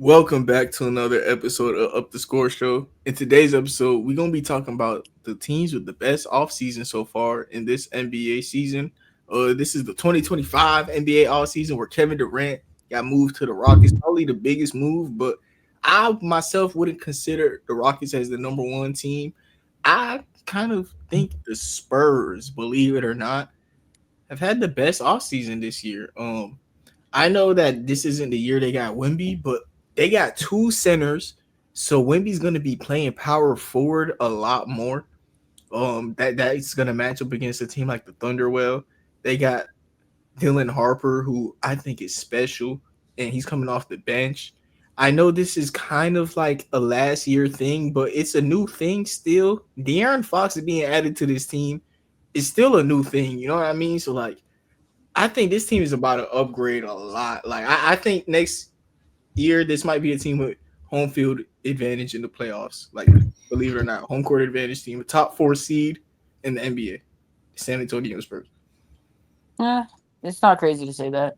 Welcome back to another episode of Up the Score Show. In today's episode, we're going to be talking about the teams with the best offseason so far in this NBA season. This is the 2025 NBA offseason where Kevin Durant got moved to the Rockets. Probably the biggest move, but I myself wouldn't consider the Rockets as the number one team. I kind of think the Spurs, believe it or not, have had the best offseason this year. I know that this isn't the year they got Wemby, but they got two centers, so Wemby's gonna be playing power forward a lot more. That's gonna match up against a team like the Thunder. Well, they got Dylan Harper, who I think is special, and he's coming off the bench. I know this is kind of like a last year thing, but it's a new thing still. De'Aaron Fox is being added to this team. It's still a new thing, you know what I mean? So like I think this team is about to upgrade a lot. Like I think next year this might be a team with home field advantage in the playoffs. Like believe it or not, home court advantage team, a top four seed in the NBA, San Antonio Spurs. Yeah, it's not crazy to say that.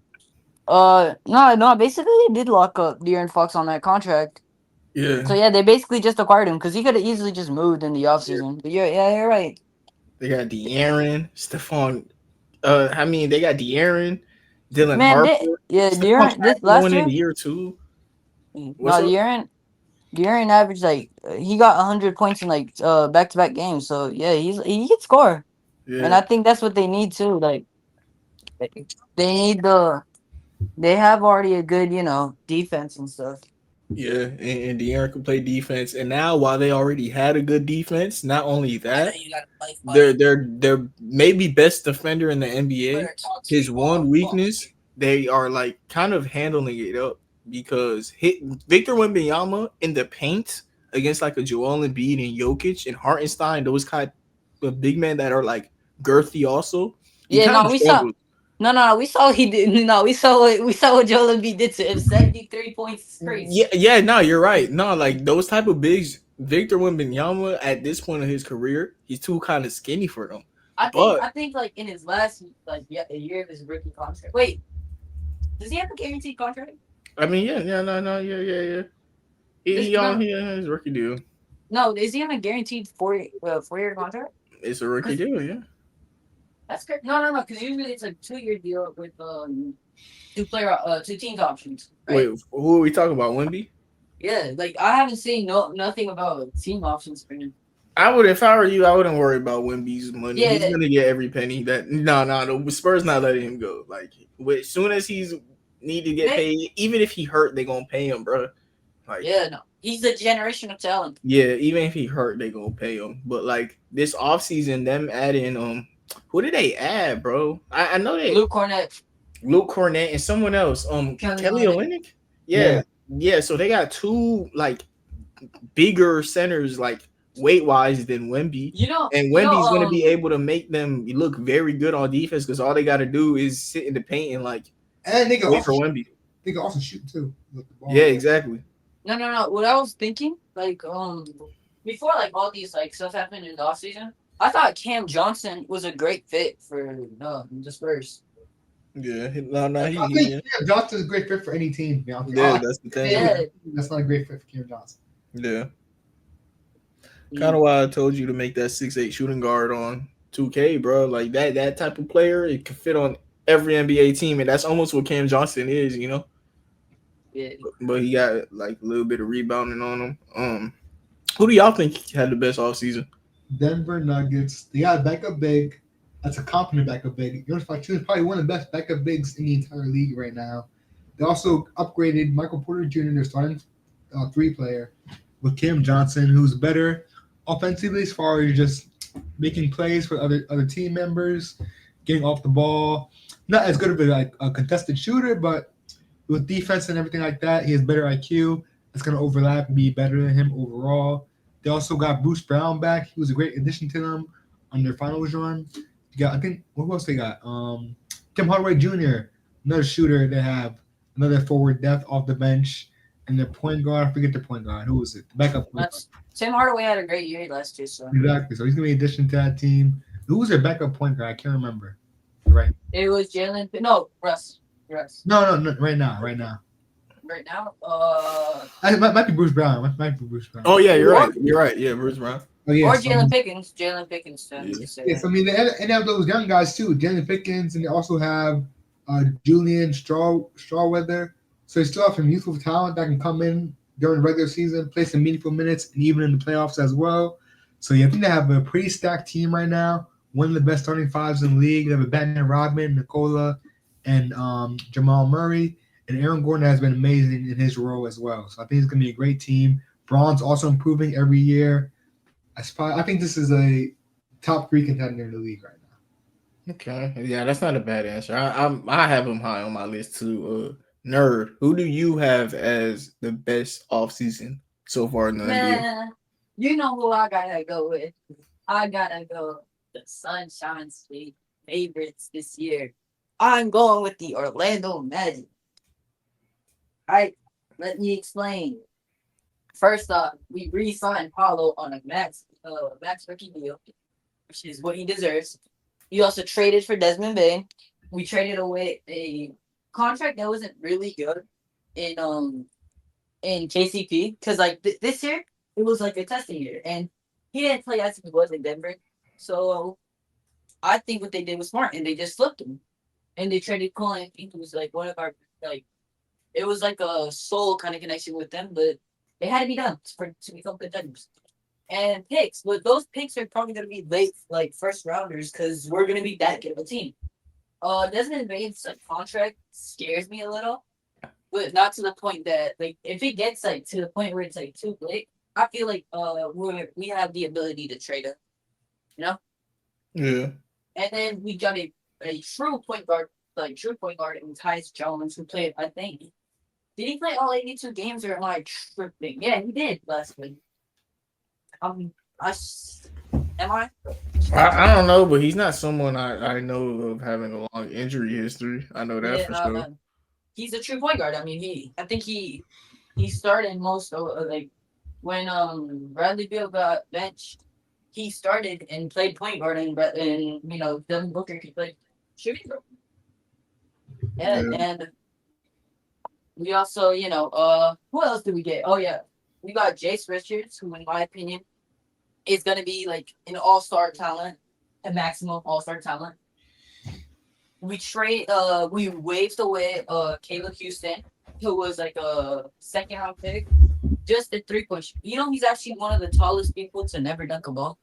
No. Basically, they did lock up De'Aaron Fox on that contract. Yeah, So yeah, they basically just acquired him because he could have easily just moved in the yeah. offseason. But you're right. They got De'Aaron, Stephon. They got De'Aaron, Dylan Man, Harper, Stephon De'Aaron this going last in year. year two. What's No, up? De'Aaron averaged he got 100 points in back to back games. So yeah, he can score, and Yeah, I think that's what they need too. Like they they need the they have already a good defense and stuff. yeah, and De'Aaron can play defense. And now, while they already had a good defense, not only that, they're maybe best defender in the NBA. His one weakness, they are like kind of handling it up because hit Victor Wembanyama in the paint against like a Joel Embiid and Jokic and Hartenstein, those kind of big men that are like girthy. Also, he Yeah, kind no, of we saw. struggles. No, we saw he did. No, we saw what Joel Embiid did to him. 73 points straight. Yeah, no, you're right. No, like those type of bigs, Victor Wembanyama at this point of his career, he's too kind of skinny for them. But I think like in his last a year of his rookie contract. Wait, does he have a guaranteed contract? I mean, yeah, no, yeah. This He on his rookie deal. no, is he on a guaranteed 4 year contract? It's a rookie Because deal, yeah. that's correct. No. Because usually it's a 2 year deal with two teams options, Wait, right? who are we talking about? Wemby? Yeah, like I haven't seen nothing about team options for him. I would, if I were you, I wouldn't worry about Wemby's money. He's Yeah, gonna get every penny. That no, the Spurs not letting him go. Like, as soon as he's need to get they, paid, even if he hurt, they gonna pay him, bro. Like, yeah, no, he's a generational talent. yeah, even if he hurt, they gonna pay him. But like this offseason, them adding who did they add, bro? I know they Luke Cornett, Luke Cornett and someone else, Kelly Kelly Olynyk. Olynyk. Yeah, Yeah, yeah. So they got two like bigger centers, like weight wise, than Wemby. And You know, Wemby's gonna be able to make them look very good on defense because all they got to do is sit in the paint and like and wait for Wemby. they can also shoot too with the ball. Yeah, exactly. no. What I was thinking, before all these stuff happened in the offseason, I thought Cam Johnson was a great fit for the Spurs. Yeah, no, I think Cam Johnson is a great fit for any team. To be honest. yeah, that's the thing. Yeah, That's not a great fit for Cam Johnson. Yeah, kind of why I told you to make that 6'8" shooting guard on 2K, bro. Like that type of player, it could fit on every NBA team, and that's almost what Cam Johnson is, you know. yeah. But he got like a little bit of rebounding on him. Who do y'all think had the best off season? Denver Nuggets. They got a backup big. That's a competent backup big. Jonas Valanciunas is probably one of the best backup bigs in the entire league right now. They also upgraded Michael Porter Jr., their starting three player, with Cam Johnson, who's better offensively as far as just making plays for other team members, getting off the ball. Not as good of a contested shooter, but with defense and everything like that, he has better IQ. It's going to overlap and be better than him overall. They also got Bruce Brown back. He was a great addition to them on their finals run. You got, I think, what else they got? Tim Hardaway Jr., another shooter. They have another forward depth off the bench. And their point guard, I forget the point guard. Who was it? The backup point guard. Tim Hardaway had a great year last year, so Exactly. So he's going to be an addition to that team. Who was their backup point guard? I can't remember. Right. it was Jalen. No, Russ. No, right now. right now. It might be Bruce Brown. Might be Bruce Brown. Oh yeah, you're right. You're right. Yeah, Bruce Brown. Oh yeah. Or So, Jalen Pickens. Jalen Pickens. Yeah. yes, I mean they have those young guys too, Jalen Pickens, and they also have Julian Strawweather. So they still have some youthful talent that can come in during the regular season, play some meaningful minutes, and even in the playoffs as well. So yeah, I think they have a pretty stacked team right now. One of the best starting fives in the league. They have a Batman Rodman, Nicola, and Jamal Murray. And Aaron Gordon has been amazing in his role as well. So I think it's going to be a great team. Braun's also improving every year. I think this is a top 3 contender in the league right now. Okay, yeah, that's not a bad answer. I have him high on my list too. Nerd, who do you have as the best offseason so far in the NBA? Man, you know who I gotta go with. I gotta go the Sunshine State favorites this year. I'm going with the Orlando Magic. Alright, let me explain. First off, we re-signed Paulo on a max rookie deal, which is what he deserves. We also traded for Desmond Bain. We traded away a contract that wasn't really good in KCP because like this year it was like a testing year and he didn't play as he was in Denver. So I think what they did was smart and they just flipped him and they traded Cole Anthony, who was like one of our like it was like a soul kind of connection with them, but it had to be done to become contenders. And picks, but those picks are probably gonna be late, like first rounders, because we're gonna be that good of a team. Desmond Bain's like, contract scares me a little, but not to the point that like if it gets like to the point where it's like too late, I feel like we have the ability to trade him, you know. Yeah. And then we got a true point guard, in Tyus Jones, who played. I think did he play all 82 games or am I tripping? Yeah, he did last week. Am I? I don't know, but he's not someone I know of having a long injury history. I know that for sure. He's a true point guard. I mean, I think he started most of like when Bradley Beal got benched, he started and played point guard and you know Devin Booker could play shooting guard. Yeah, and we also you know who else did we get? Oh yeah, we got Jace Richards, who in my opinion is going to be like an all-star talent, a maximum all-star talent. We waived away Caleb Houston, who was like a second-round pick, just a 3-point shooter. You know, he's actually one of the tallest people to never dunk a ball.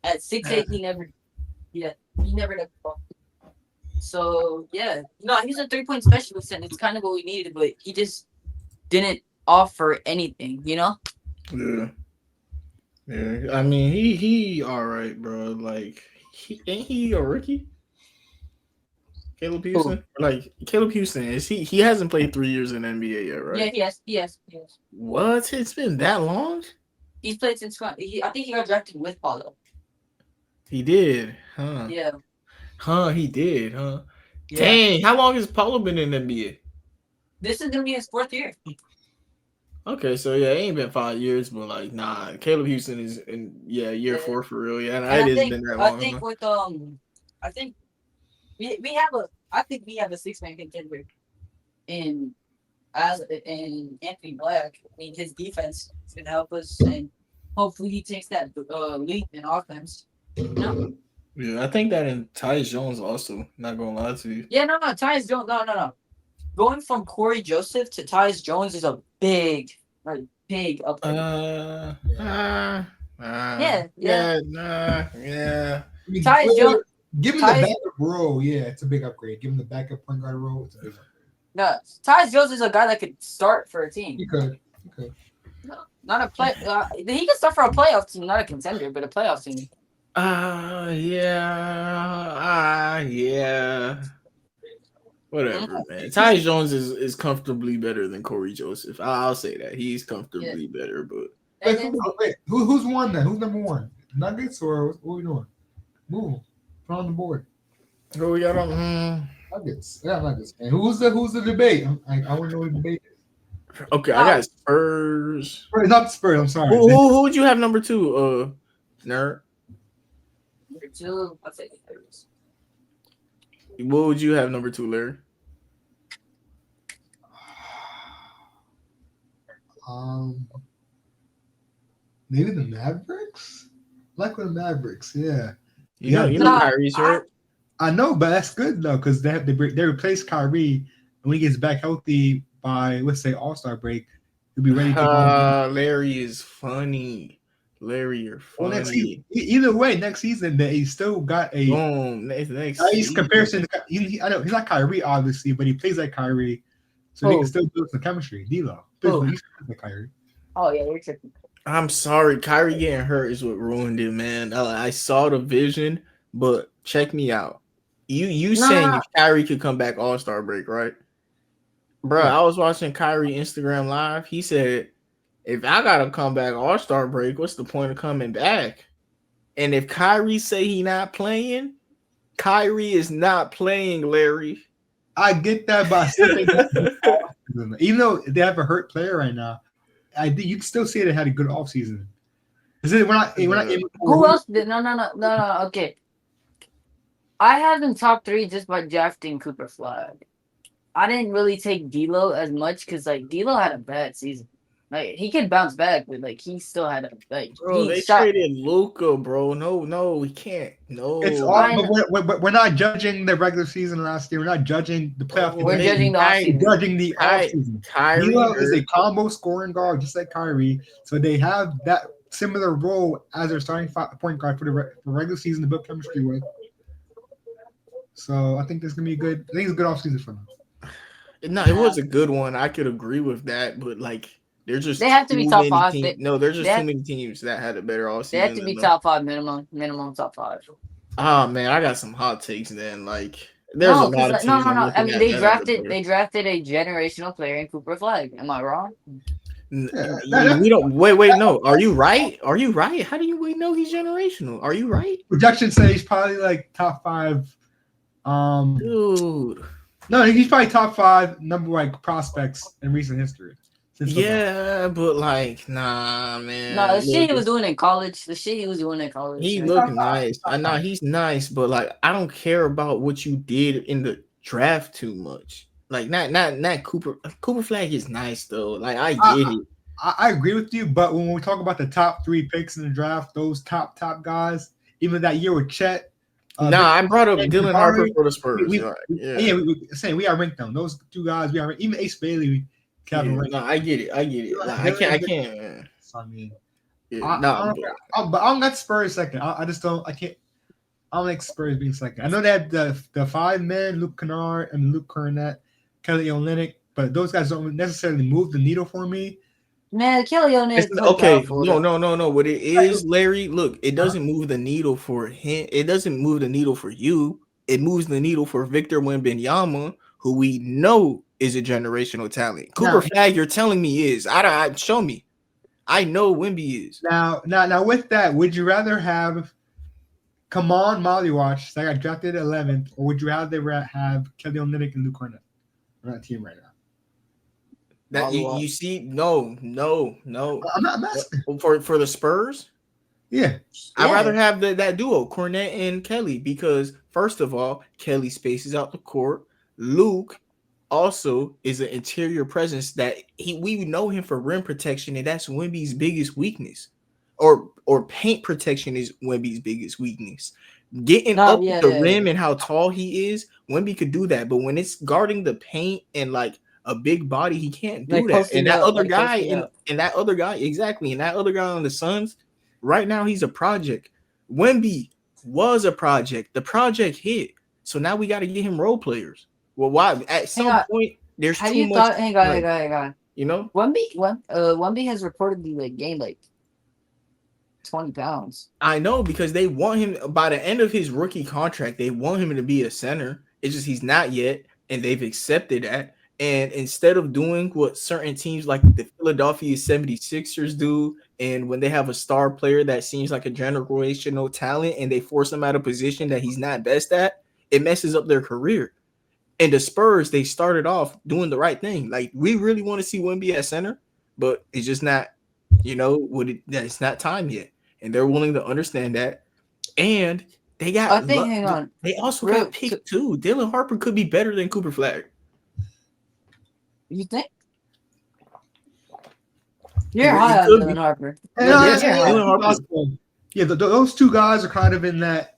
At 6'8", he never dunked a ball. So yeah, no, he's a 3-point specialist, and it's kind of what we needed, but he just didn't offer anything, you know? Yeah. Yeah, I mean he all right, bro. Like ain't he a rookie? Caleb Houston? Like Caleb Houston he hasn't played 3 years in the NBA yet, right? Yeah, he has. What? It's been that long? He's played since I think he got drafted with Paulo. He did, huh? Yeah. Huh, he did, huh? Yeah. Dang, how long has Paulo been in the NBA? This is gonna be his 4th year. Okay, so yeah, it ain't been 5 years, but like, nah, Caleb Houston is in year 4 for real. Yeah, and it has been that long. I think with I think we have a 6-man contender in Anthony Black. I mean, his defense is gonna help us, and hopefully he takes that leap in offense. No. Yeah, I think that in Tyus Jones also. Not gonna lie to you. Yeah, no, Tyus Jones, no. Going from Corey Joseph to Tyus Jones is a big upgrade. Yeah. Tyus Jones. Give him the backup role. Yeah, it's a big upgrade. Give him the backup point guard role. It's a big upgrade. No, Tyus Jones is a guy that could start for a team. He could. No, not a play. He can start for a playoff team, not a contender, but a playoff team. Yeah. Whatever, man. Tyus Jones is comfortably better than Corey Joseph. I'll say that. He's comfortably better, but who's won then? Who's number one? Nuggets or what are we doing? Move. Put on the board. Who we got on? Nuggets. Yeah, Nuggets. And who's the debate? I want to know what the debate is. Okay, I got Spurs. Not Spurs, I'm sorry. Who would you have number 2, Nerd? Number 2, I'll say the Spurs. What would you have number 2, Larry? Maybe the Mavericks. Like with the Mavericks, yeah. You know Nah, Kyrie's hurt. I know, but that's good though because they replaced Kyrie, and when he gets back healthy by let's say All-Star break, he'll be ready to go. Larry is funny. Larry, you're Well, next season, funny. either way, next season he still got a Boom. Next nice season. comparison. I know he's not Kyrie obviously, but he plays like Kyrie, so they Who? can still build some chemistry. D'Lo, Who? he's like Kyrie. Oh yeah, you're tripping. I'm sorry, Kyrie getting hurt is what ruined it, man. I saw the vision, but check me out. You saying Nah. if Kyrie could come back All-Star break, right? Bro, Yeah. I was watching Kyrie Instagram live. He said, if I gotta come back All-Star break, what's the point of coming back? And if Kyrie say he not playing, Kyrie is not playing, Larry. I get that, but I still think even though they have a hurt player right now, I think you can still say they had a good offseason. We're not aiming for Who else did? No. Okay, I have them top 3 just by drafting Cooper Flag. I didn't really take D'Lo as much because like D'Lo had a bad season. Like he could bounce back, but like he still had a like. Bro, they traded Luka, bro. No, we can't. No, it's all, but we're not judging the regular season last year. We're not judging the playoff. We're judging the offseason. We're judging the offseason. Kyrie D'Lo is a combo scoring guard, just like Kyrie. So they have that similar role as their starting point guard for the regular season to build chemistry with. So I think this is gonna be good. I think it's a good offseason for them. No, it was a good one. I could agree with that, but like they're just they have to be top 5. There's just too many teams that had a better offseason. They have to be top 5 minimum top 5. Oh man, I got some hot takes then. Like there's a lot of teams. No. I mean they drafted a generational player in Cooper Flag. Am I wrong? We don't wait. No, are you right? How do you know he's generational? Are you right? Projection says he's probably like top 5. Dude. No, he's probably top 5 number like prospects in recent history. Yeah, but like, nah, man. No, the shit he was doing in college. He looked nice. I know he's nice, but like, I don't care about what you did in the draft too much. Like, not Cooper. Cooper Flag is nice though. Like, I get it. I agree with you, but when we talk about the top 3 picks in the draft, those top guys, even that year with Chet. I brought up Dylan Harper for the Spurs. We are ranked them. Those 2 guys, we are ranked. Even Ace Bailey, Kevin. No, I get it. I can't. Man. I mean, but I don't got Spurs second. I just don't. I can't. I don't like Spurs being second. I know they have the 5 men, Luke Kennard and Luke Cornett, Kelly Olynyk, but those guys don't necessarily move the needle for me. Man, Kelly Olynyk. Okay, no. What it is, Larry? Look, it doesn't move the needle for him. It doesn't move the needle for you. It moves the needle for Victor Wembanyama, who we know is a generational talent. Cooper Flag, you're telling me is. I show me. I know Wemby is. Now, with that, would you rather have Kamon Molly-Watch, that got drafted 11th, or would you rather have Kelly Olynyk and Luke Cornett on that team right now? That you see, no. I'm asking for the Spurs. Yeah, I'd rather have that duo, Cornette and Kelly, because first of all, Kelly spaces out the court. Luke also is an interior presence that we know him for rim protection, and that's Wemby's biggest weakness, or paint protection is Wemby's biggest weakness. Getting up the rim and how tall he is, Wemby could do that, but when it's guarding the paint and like a big body, he can't do that. And that other guy, and that other guy, exactly, and that other guy on the Suns, right now he's a project. Wemby was a project. The project hit, so now we got to get him role players. Well, why? At some point, there's too much. Hang on. You know, Wemby has reportedly gained like 20 pounds. I know, because they want him by the end of his rookie contract. They want him to be a center. It's just he's not yet, and they've accepted that. And instead of doing what certain teams like the Philadelphia 76ers do, and when they have a star player that seems like a generational talent and they force him out of position that he's not best at, it messes up their career. And the Spurs, they started off doing the right thing. Like, we really want to see Wemby at center, but it's just not, it's not time yet. And they're willing to understand that. And they got they also got picked too. Dylan Harper could be better than Cooper Flag. You think? You're He high on could Dylan be. Harper. And, Yes, You're high. Dylan Harper. Yeah, those two guys are kind of in that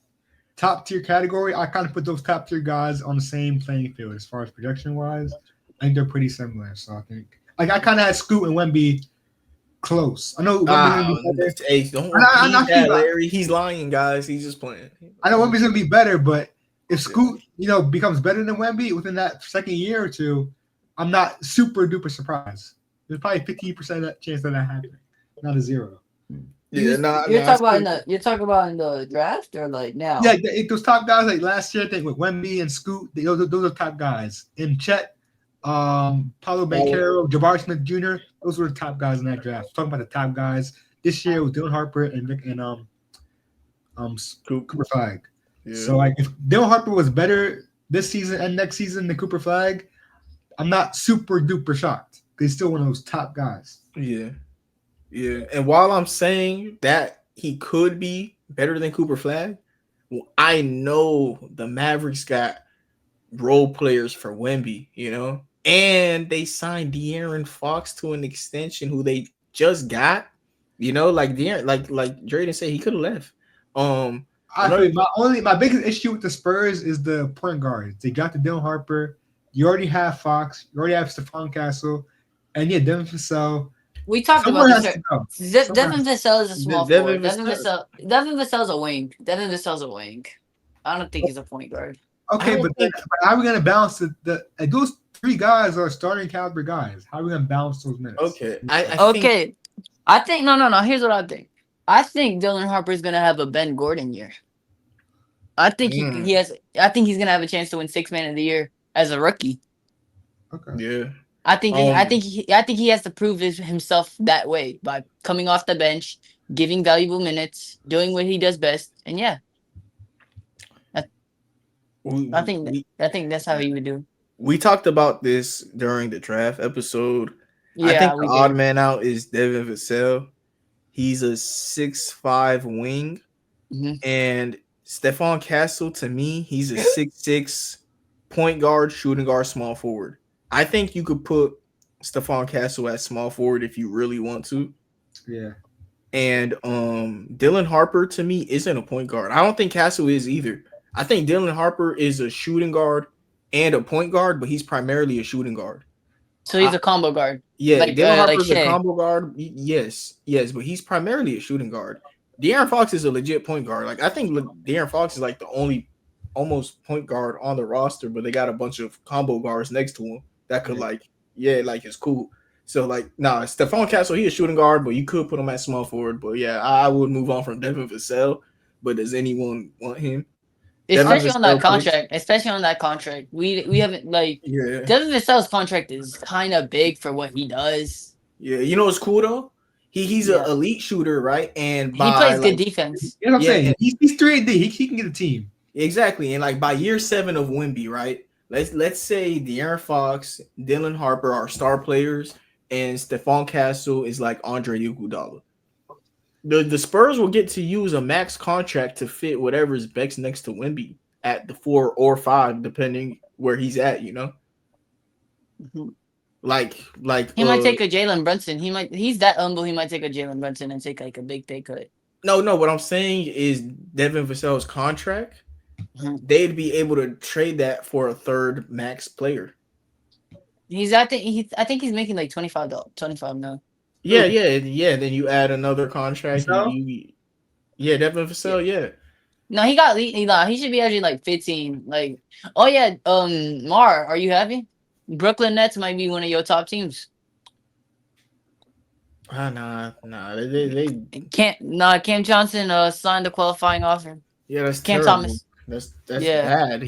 top tier category. I kind of put those top tier guys on the same playing field as far as projection wise. I think they're pretty similar. So I think like I kind of had Scoot and Wemby close. I know Wemby's gonna be better. Hey, don't I repeat see that, that. Larry. He's lying, guys. He's just playing. I know Wemby's gonna be better, but if Scoot, becomes better than Wemby within that second year or two, I'm not super duper surprised. There's probably 50% chance that happening, not a 0. Yeah, You're talking about in the draft or like now? Yeah, those top guys like last year, I think with Wemby and Scoot, those are top guys. And Chet, Paulo Banchero, Jabari Smith Jr., those were the top guys in that draft. Talking about the top guys this year with Dylan Harper and Cooper Flag. Yeah. So like if Dylan Harper was better this season and next season than Cooper Flag, I'm not super duper shocked. He's still one of those top guys. Yeah. Yeah. And while I'm saying that he could be better than Cooper Flag, well, I know the Mavericks got role players for Wemby, and they signed De'Aaron Fox to an extension who they just got, like De'Aaron, like Drayden said, he could have left. My biggest issue with the Spurs is the point guards. They got the Dylan Harper. You already have Fox. You already have Stephon Castle, and Devin Vassell. We talked Someone about has this. to go. Devin Vassell is a small Devin forward. Devin Vassell's a wing. Devin Vassell's a wing. I don't think he's a point guard. Okay, but how are we going to balance those three guys are starting caliber guys. How are we going to balance those minutes? Okay. I think no. Here's what I think. I think Dylan Harper is going to have a Ben Gordon year. I think he has. I think he's going to have a chance to win Sixth Man of the Year as a rookie. Okay. Yeah. I think he has to prove himself that way by coming off the bench, giving valuable minutes, doing what he does best, and yeah. I think that's how he would do. We talked about this during the draft episode. Yeah, I think the odd man out is Devin Vassell. He's a 6'5" wing, and Stephon Castle, to me, he's a 6'6" point guard, shooting guard, small forward. I think you could put Stephon Castle at small forward if you really want to. Yeah. And Dylan Harper, to me, isn't a point guard. I don't think Castle is either. I think Dylan Harper is a shooting guard and a point guard, but he's primarily a shooting guard. So he's a combo guard. Yeah, like, Dylan Harper's like a combo guard. Yes, but he's primarily a shooting guard. De'Aaron Fox is a legit point guard. Like I think De'Aaron Fox is like the only almost point guard on the roster, but they got a bunch of combo guards next to him that could it's cool. So Stephon Castle, he's a shooting guard, but you could put him at small forward. But yeah, I would move on from Devin Vassell. But does anyone want him? Especially on that contract. We haven't Devin Vassell's contract is kind of big for what he does. Yeah, what's cool though? He's an elite shooter, right? And he plays good defense. You know what I'm saying? He's 3-8D. He can get a team. Exactly. And by year 7 of Wemby, right? Let's say De'Aaron Fox, Dylan Harper are star players, and Stephon Castle is like Andre Iguodala. The Spurs will get to use a max contract to fit whatever's best next to Wemby at the 4 or 5, depending where he's at. Mm-hmm. Like he might take a Jalen Brunson. He's that humble. He might take a Jalen Brunson and take like a big pay cut. No. What I'm saying is Devin Vassell's contract. Mm-hmm. They'd be able to trade that for a third max player. I think he's making like $25 now. Yeah. Then you add another contract. Devin Vassell. Yeah. No, he should be actually like 15. Like, oh yeah, Mar, are you happy? Brooklyn Nets might be one of your top teams. Nah. They Cam Johnson signed a qualifying offer. Yeah, that's Cam terrible. Thomas. That's bad.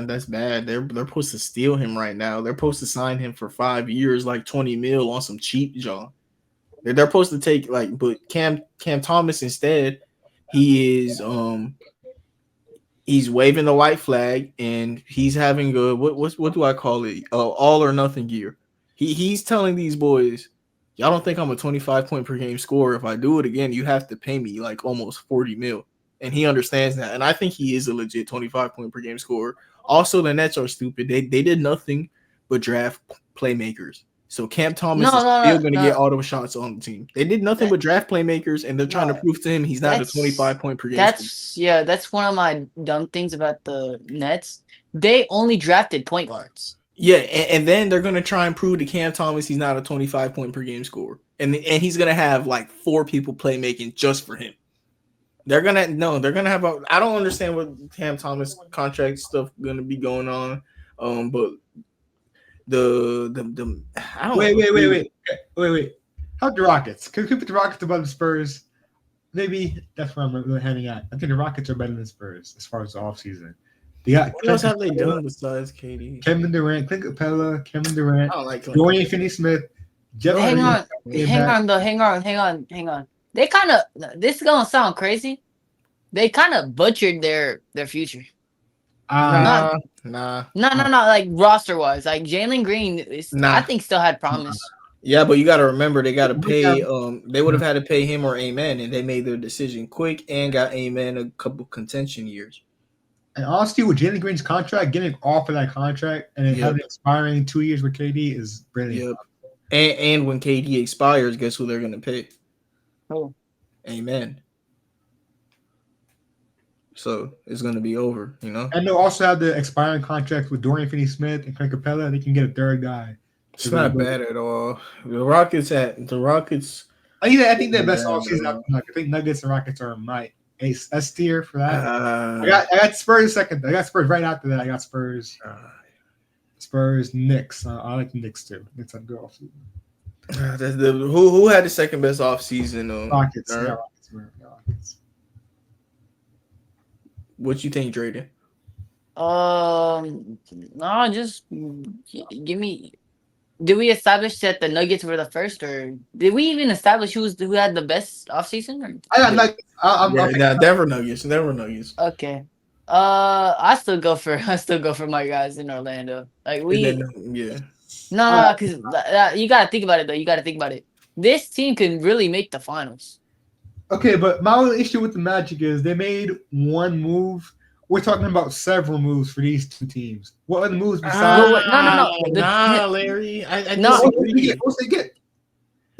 That's bad. They're supposed to steal him right now. They're supposed to sign him for 5 years, like $20 million on some cheap John. They're supposed to take but Cam Thomas instead, he is he's waving the white flag and he's having a what do I call it? All or nothing gear. He's telling these boys, y'all don't think I'm a 25 point per game scorer. If I do it again, you have to pay me like almost $40 million. And he understands that. And I think he is a legit 25 point per game scorer. Also, the Nets are stupid. They did nothing but draft playmakers. So Cam Thomas No, is no, still no, going to no. get all those shots on the team. They did nothing but draft playmakers, and they're trying to No, prove to him he's not a 25 point per game. Scorer. that's one of my dumb things about the Nets. They only drafted point guards. Yeah, and then they're going to try and prove to Cam Thomas he's not a 25 point per game scorer, and he's going to have like 4 people playmaking just for him. They're gonna have a. I don't understand what Cam Thomas contract stuff gonna be going on, but the I don't wait. How the Rockets? Can we put the Rockets above the Spurs? Maybe that's where I'm really heading at. I think the Rockets are better than the Spurs as far as the offseason. They got what else have they done besides KD? Kevin Durant, Clint Capella, Kevin Durant, I don't like Dorian Finney-Smith. Hang on. They kind of. This is gonna sound crazy. They kind of butchered their future. Nah. No. Like roster wise, like Jalen Green, I think still had promise. Yeah, but you got to remember they got to pay. They would have had to pay him or Amen, and they made their decision quick and got Amen a couple contention years. And honestly, with Jalen Green's contract, getting off of that contract and then having expiring 2 years with KD is brilliant. Yep. And when KD expires, guess who they're going to pay? Oh, Amen. So it's going to be over, you know. And they'll also have the expiring contract with Dorian Finney-Smith and Clint Capella. They can get a third guy. It's not bad at all. The Rockets. I think their best offseason. I think Nuggets and Rockets are my S tier for that. I got Spurs second. I got Spurs right after that. I got Spurs. Spurs, Knicks. I like the Knicks too. Knicks had a good offseason. Who had the second best offseason? Rockets. Yeah, Rockets. What you think, Drayden? No, just give me. Did we establish that the Nuggets were the first, or did we even establish who had the best offseason? I got Nuggets. Denver Nuggets. Okay. I still go for my guys in Orlando. Like No, because you gotta think about it though. You gotta think about it. This team can really make the finals. Okay, but my only issue with the Magic is they made one move. We're talking about several moves for these two teams. What other moves besides? No, Larry. What's they get?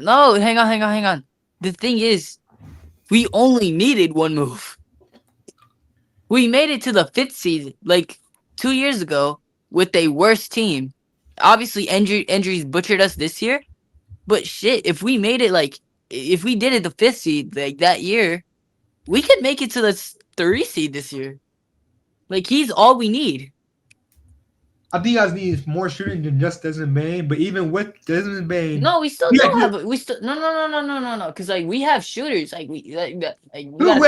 No, hang on. The thing is, we only needed one move. We made it to the 5th seed like 2 years ago with a worse team. Obviously, injuries butchered us this year. But shit, if we made it if we did it the 5th seed like that year, we could make it to the 3 seed this year. Like, he's all we need. I think you guys need more shooting than just Desmond Bane, but even with Desmond Bane, no, we still don't have. We still no. Because we have shooters. No, you don't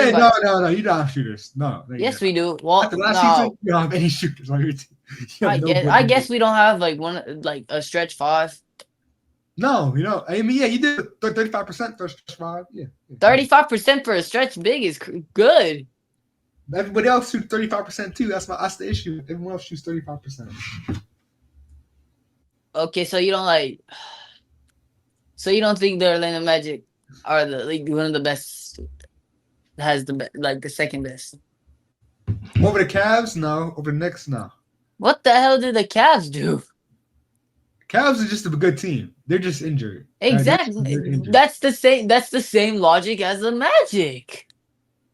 have shooters. No. Yes, we do. Well, after last season, you don't have any shooters on your team. I guess we don't have a stretch 5. No, I mean, yeah, you did 35% for a stretch 5. Yeah, 35% for a stretch big is good. Everybody else shoots 35% too. That's the issue. Everyone else shoots 35%. Okay, so you don't think the Orlando Magic are one of the best? Has the second best? Over the Cavs, no. Over the Knicks, no. What the hell did the Cavs do? Cavs are just a good team. They're just injured. Exactly. That's the same logic as the Magic.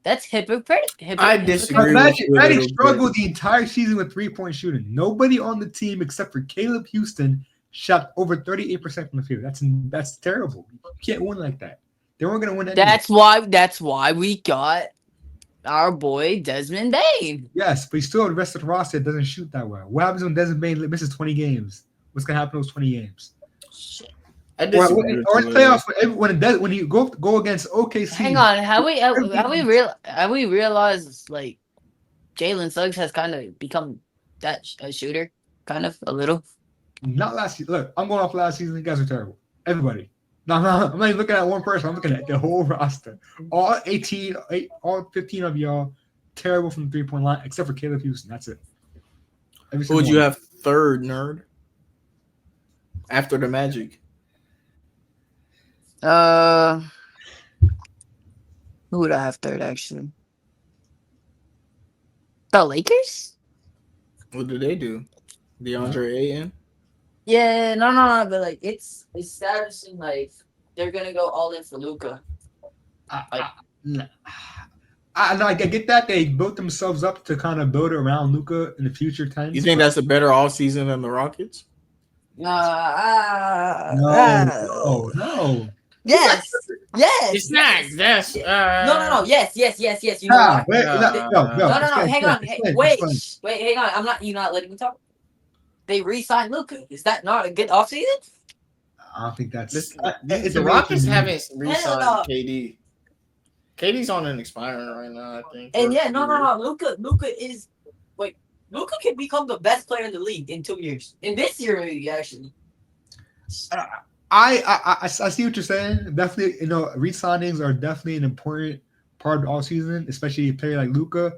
That's hypocritical. I disagree. Magic struggled the entire season with 3-point shooting. Nobody on the team except for Caleb Houston shot over 38% from the field. That's terrible. You can't win like that. They weren't going to win anyway. That's why we got our boy Desmond Bane. Yes, but he's still the rest of the roster that doesn't shoot that well. What happens when Desmond Bane misses 20 games? What's going to happen in those 20 games? Or in playoffs, when you go against OKC. Hang on, have we realized Jalen Suggs has kind of become that a shooter, kind of a little. Not last season. Look, I'm going off last season. You guys are terrible. Everybody. No, I'm not even looking at one person. I'm looking at the whole roster. All 15 of y'all terrible from the 3-point line, except for Caleb Houston. That's it. Who would you have third, nerd? After the Magic. Who would I have third, actually? The Lakers? What do they do? DeAndre Ayton? Yeah, no, but like it's establishing like they're gonna go all in for Luca. I get that they built themselves up to kind of build around Luca in the future You times. think that's a better off season than the Rockets? No. Yes, yes. It's not. That's No. Yes. You know why? Wait, no. No. Hang on. Wait, Explain. hang on. I'm not. You're not letting me talk. They re-signed Luca. Is that not a good offseason? I don't think that's. the a Rockets really haven't re-signed no. KD. KD's on an expiring right now, I think. And yeah, no. Luca is wait. Luca can become the best player in the league in 2 years. In this year, maybe actually. I see what you're saying. Definitely, re-signings are definitely an important part of the offseason, especially a player like Luca.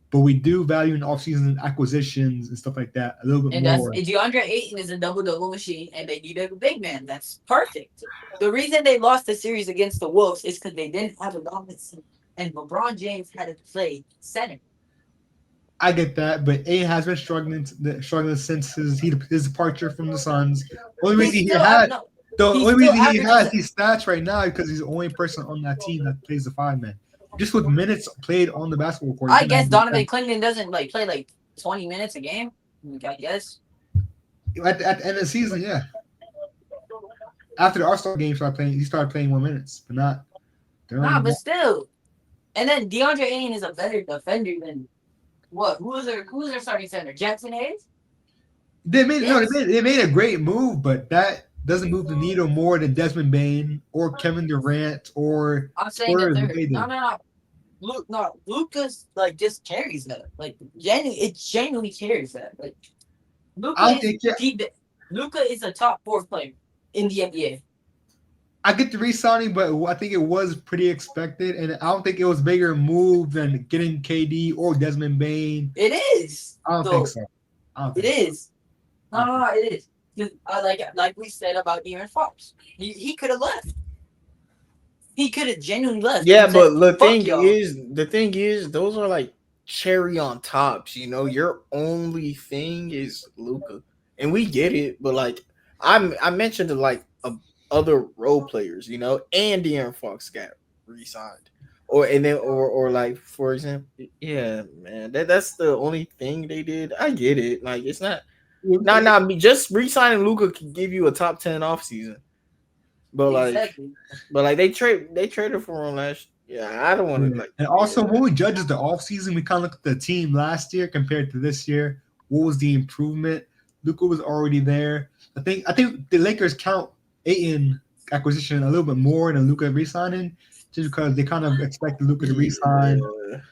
But we do value in off-season acquisitions and stuff like that a little bit And more. DeAndre Ayton is a double machine, and they need a big man. That's perfect. The reason they lost the series against the Wolves is because they didn't have a dominant center, and LeBron James had to play center. I get that, but A has been struggling since his departure from the Suns. The only reason he has these stats right now is because he's the only person on that team that plays the 5-man. Just with minutes played on the basketball court. I guess Donovan Clinton doesn't play 20 minutes a game. I guess. At the end of the season, yeah. After the All-Star game he started playing more minutes, but not. But still. And then DeAndre Ayton is a better defender than what? Who's their starting center? Jackson Hayes? They made a great move, but that doesn't move the needle more than Desmond Bain or Kevin Durant or. I'm saying that no. Lucas just carries that. It genuinely carries that. Luca is a top 4 player in the NBA. I get the re-signing, but I think it was pretty expected, and I don't think it was a bigger move than getting KD or Desmond Bain. It is. I don't think so. It is. No, it is. Like we said about De'Aaron Fox, he could have left. He could have genuinely left. Yeah, but the thing is, those are like cherry on tops. Your only thing is Luka, and we get it. But I mentioned other role players, and De'Aaron Fox got re-signed, or for example, yeah, man, that's the only thing they did. I get it. It's not. Just re-signing Luka can give you a top 10 offseason. But exactly. They traded for him last. Yeah, I don't want to And also, when we judge the offseason, we kind of look at the team last year compared to this year. What was the improvement? Luka was already there. I think the Lakers count Ayton acquisition a little bit more than Luka re-signing, just because they kind of expected Luka to re-sign,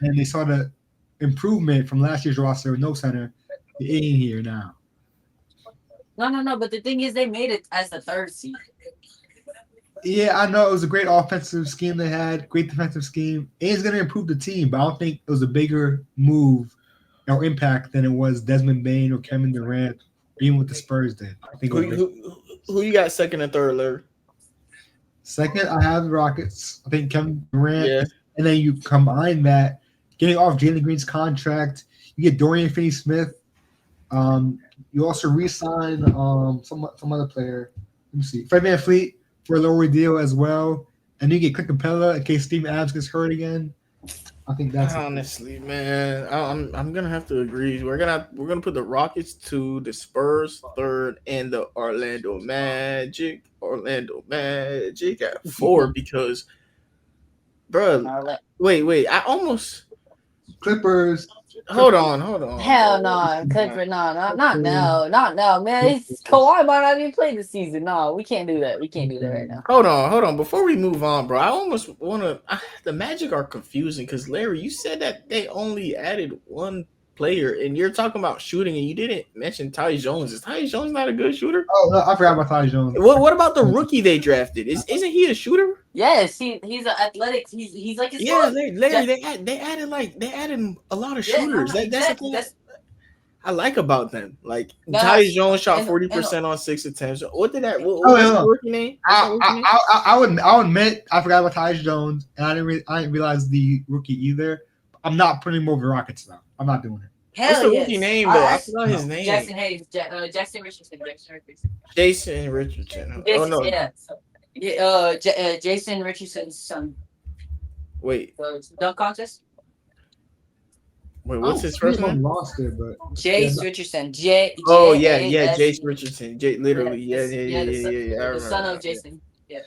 and they saw the improvement from last year's roster with no center. The Ayton here now. No. But the thing is, they made it as the 3rd seed. Yeah, I know it was a great offensive scheme they had, great defensive scheme. It's going to improve the team, but I don't think it was a bigger move or impact than it was Desmond Bain or Kevin Durant, even what the Spurs did. I think who you got second and third, Larry? Second, I have the Rockets. I think Kevin Durant, and then you combine that, getting off Jalen Green's contract, you get Dorian Finney-Smith. You also re-sign some other player. Let me see, Fred VanVleet for a lower deal as well, and you get Clint Capella in case Steven Adams gets hurt again. I think that's honestly, man. I'm gonna have to agree. We're gonna put the Rockets 2, the Spurs 3rd, and the Orlando Magic at 4 because, bro. Wait. I almost Clippers. Hold on. Hell no, Clippers. No, not now, man. It's Kawhi might not even play this season. No, we can't do that. We can't do that right now. Hold on. Before we move on, bro, I almost want to. The Magic are confusing because Larry, you said that they only added one player, and you're talking about shooting, and you didn't mention Tyus Jones. Is Tyus Jones not a good shooter? Oh no, I forgot about Tyus Jones. What about the rookie they drafted? Isn't he a shooter? Yes, he's an athletic. He's like his Larry, they added a lot of shooters. That's the thing I like about them. Tyus Jones shot 40% on 6 attempts. What did that? What's the rookie name? I would admit I forgot about Tyus Jones, and I didn't realize the rookie either. I'm not putting him over the Rockets though. I'm not doing it. Hell the yes. rookie name though? I forgot his No. name. Jackson Hayes, Jackson Richardson. Jason Richardson. Oh no, Jason Richardson's son. wait, Dunk contest. what's his I first don't see him name? on roster, but Jace Richardson. J. Oh J- yeah, A- yeah, S- Jace Richardson. Literally, yeah. the son, I the remember son now, of Jason. Yeah.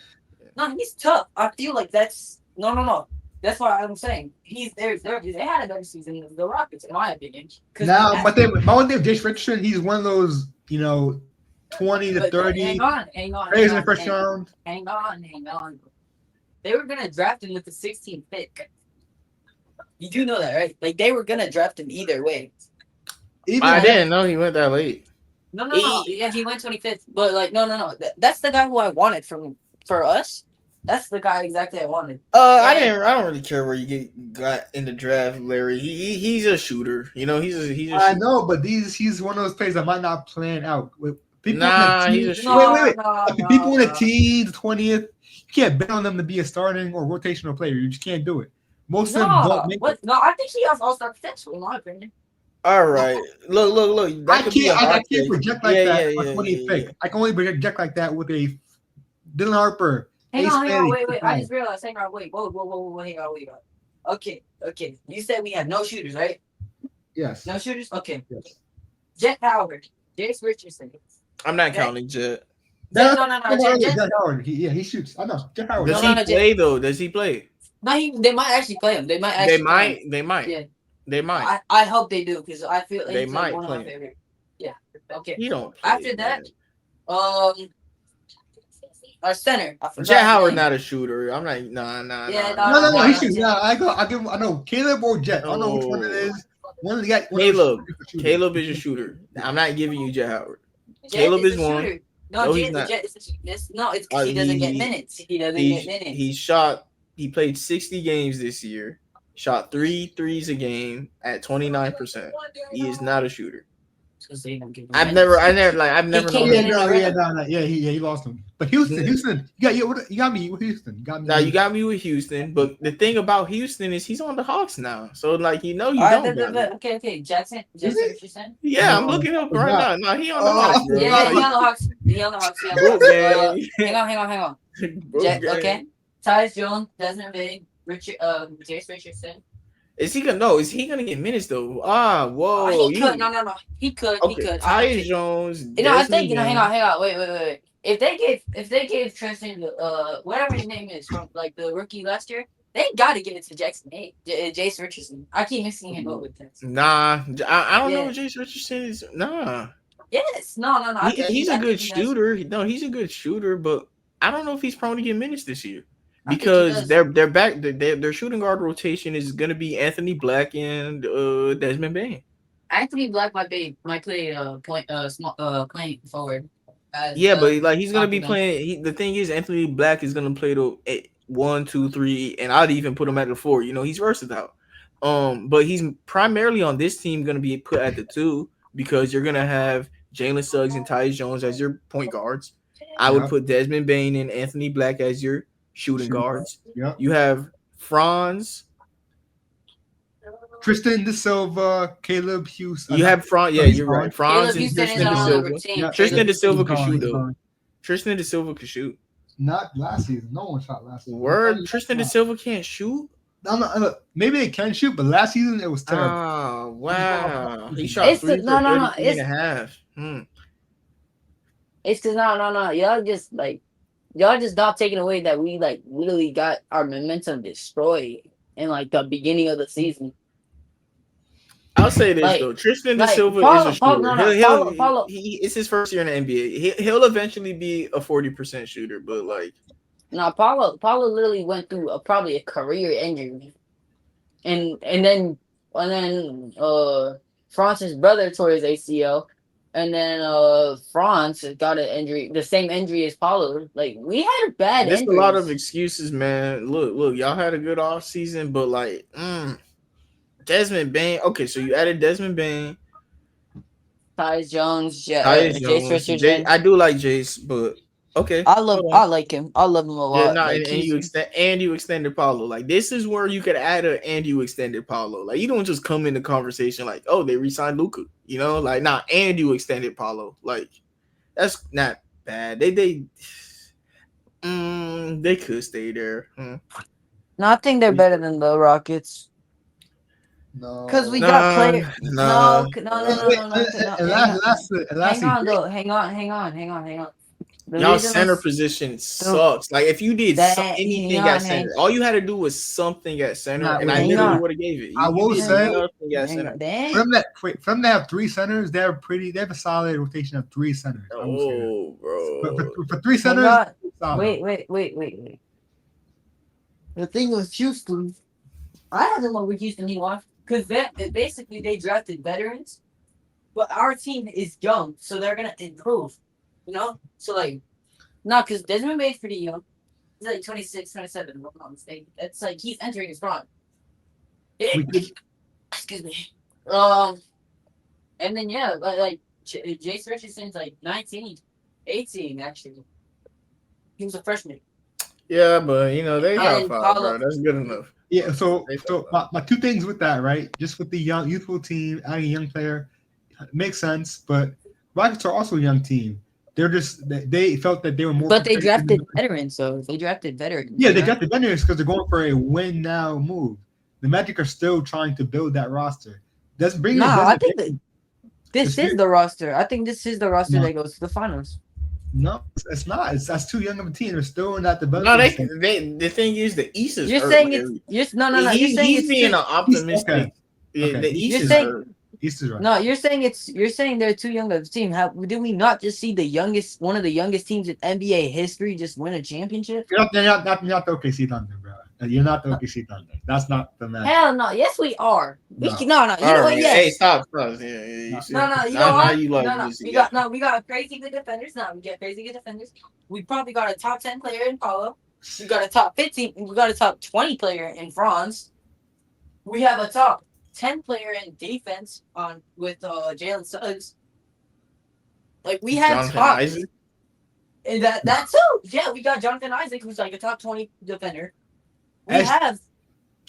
No, he's tough. I feel like that's no. That's why I'm saying he's there. They had a better season than the Rockets, in my opinion. now, but then my one thing with Jace Richardson, he's one of those 20 to But 30 hang on. plays in the first round. Hang on. They were gonna draft him with the 16th pick. You do know that, right? Like they were gonna draft him either way. Even I didn't know he went that late. No. Yeah, he went 25th. But like, no. That's the guy who I wanted for us. That's the guy exactly I wanted. I don't really care where you got in the draft, Larry. He's a shooter. He's a shooter. I know, but he's one of those players that might not plan out. With people Nah, in the he's a teens, shooter. wait. No, People in the teens, 20th, you can't bet on them to be a starting or rotational player. You just can't do it. Most of them don't make it. No, I think he has all-star potential, in my opinion. All right, look. I can't project like that Yeah, on 20th pick. I can only project like that with a Dylan Harper. Hang on, Bailey, wait. I just realized. Hang on, wait. Whoa, hang on. Okay. You said we have no shooters, right? Yes. No shooters? Okay. Yes. Jet Howard, Jace Richardson. I'm not counting Jet. No. Jet Howard. He shoots. I know. Jet Howard. Does he play though? Does he play? No, they might actually play him. They might. Yeah. They might. I hope they do because I feel like They he's might like one play of my favorite. Yeah. Okay. He don't play, After that, our center. Jet Howard not a shooter. I'm not. Nah. Yeah, No. He shoots. Yeah, I give him. I know Caleb or Jet. I don't know which one it is. One of the guys. Caleb is a shooter. I'm not giving you Jet Howard. Caleb is one. No, he's not. It's because he doesn't get minutes. He doesn't get minutes. He played 60 games this year. Shot 3 threes a game at 29%. He is not a shooter. I've never known. He lost him. But Houston. You got me with Houston. Now you got me with Houston, but the thing about Houston is he's on the Hawks now. So like you don't. Okay. Jackson Richardson. Yeah, I'm looking up right now. No, he on the Hawks. Bro. Yeah, he on the Hawks. Hang on. Okay. Tyus Jones, Desmond Bain, Jace Richardson. Is he gonna get minutes though? Whoa. He could. No. He could. Tyus Jones. I think. Hang on. Wait. If they gave Tristan whatever his name is from like the rookie last year, they got to give it to Jackson. Jace Richardson. I keep mixing him up with this. Nah, I don't know what Jace Richardson is. Nah. Yes. No. He's a good shooter. No, he's a good shooter, but I don't know if he's prone to get minutes this year. Because their shooting guard rotation is gonna be Anthony Black and Desmond Bain. Anthony Black might play playing forward. But like he's gonna be playing. The thing is, Anthony Black is gonna play the 1, 2, 3, and I'd even put him at the 4. He's versatile. But he's primarily on this team gonna be put at the 2 because you're gonna have Jalen Suggs and Tyus Jones as your point guards. I would put Desmond Bain and Anthony Black as your shooting guards. Yeah. You have Franz, Tristan De Silva, Caleb Houston. You have Franz. Yeah, you're right. Franz and Tristan De Silva. Yeah, Tristan De Silva can shoot though. Tristan De Silva can shoot. Not last season. No one shot last season. Word. Tristan De Silva can't shoot. No. Maybe they can shoot, but last season it was terrible. Oh wow! He shot 3 and a half. It's because no. Y'all just not taking away that we like literally got our momentum destroyed in like the beginning of the season. I'll say this though, Tristan De Silva is a shooter. It's his first year in the NBA. He'll eventually be a 40% shooter, but like. No, Paulo literally went through probably a career injury, and then Franz's brother tore his ACL. And then Franz got an injury, the same injury as Paulo. Like we had a bad. There's a lot of excuses, man. Look, y'all had a good off season, but like, Desmond Bain. Okay, so you added Desmond Bain, Tyus Jones, Jace Richardson. I do like Jace, but Okay. I hold on. like him. I love him a Yeah, lot. no, Like and you extended Paulo. Like this is where you could add a and you extended Paulo. Like you don't just come in the conversation like, oh, they re-signed Luka. You know, like and you extended Paulo. Like that's not bad. They could stay there. no, I think they're better than the Rockets. Cause we No. got Nah, player. nah. No. And Hang on. Hang lastly, on though. Hang on. The Y'all reason center was position so sucks. Like if you did that hang anything at on, hang center, all you had to do was something at center, nah, and wait, I hang literally on. would have gave it. I You will did say, nothing at Hang on. center. Dang. for them to have 3 centers, they have a solid rotation of 3 centers. I will say that. Oh, But bro. for 3 centers, Hang on. solid. Wait. The thing with Houston, I don't know what Houston he wants. Cause basically they drafted veterans, but our team is young, so they're gonna improve. You know? So like cause Desmond Bane's pretty young. He's like 26, 27, if I'm not mistaken. It's like he's entering his prime. We could, Excuse me. And then Jace Richardson's like 19, 18 actually. He was a freshman. Yeah, but they got And five, Paulo, bro. That's good enough. yeah. So They so my 2 things with that, right? Just with the young youthful team, adding a young player makes sense. But Rockets are also a young team. They felt that they were more. but they competitive drafted veterans, so they drafted veterans. Yeah, you they know? drafted veterans because they're going for a win now move. The Magic are still trying to build that roster. That's bringing No, I Desmond think Bain. that this It's is the roster. I think this is the roster No. that goes to the finals. No, it's not. That's too young of a team. They're still in that No, development stage. the thing is the East is You're hurt. saying Like, it's you're no. You're saying he's it's being an too, optimistic. Okay. Yeah, Okay. the East You're is saying- hurt. East is right. no. You're saying they're too young of a team. How did we not just see one of the youngest teams in NBA history just win a championship? You're not the OKC Thunder, bro. You're not the OKC Thunder. That's not the Magic. Hell no. Yes, we are. No. No. You know All what? right. Hey, Yes. stop. Yeah, you see? No, you now, know what? now you like No, this. we got crazy good defenders. No, we get crazy good defenders. We probably got a top 10 player in Paulo. We got a top 15. We got a top 20 player in Franz. We have a top 10 player in defense with Jalen Suggs. Like we have Jonathan top Isaac. and that too. Yeah, we got Jonathan Isaac, who's like a top 20 defender. We As- have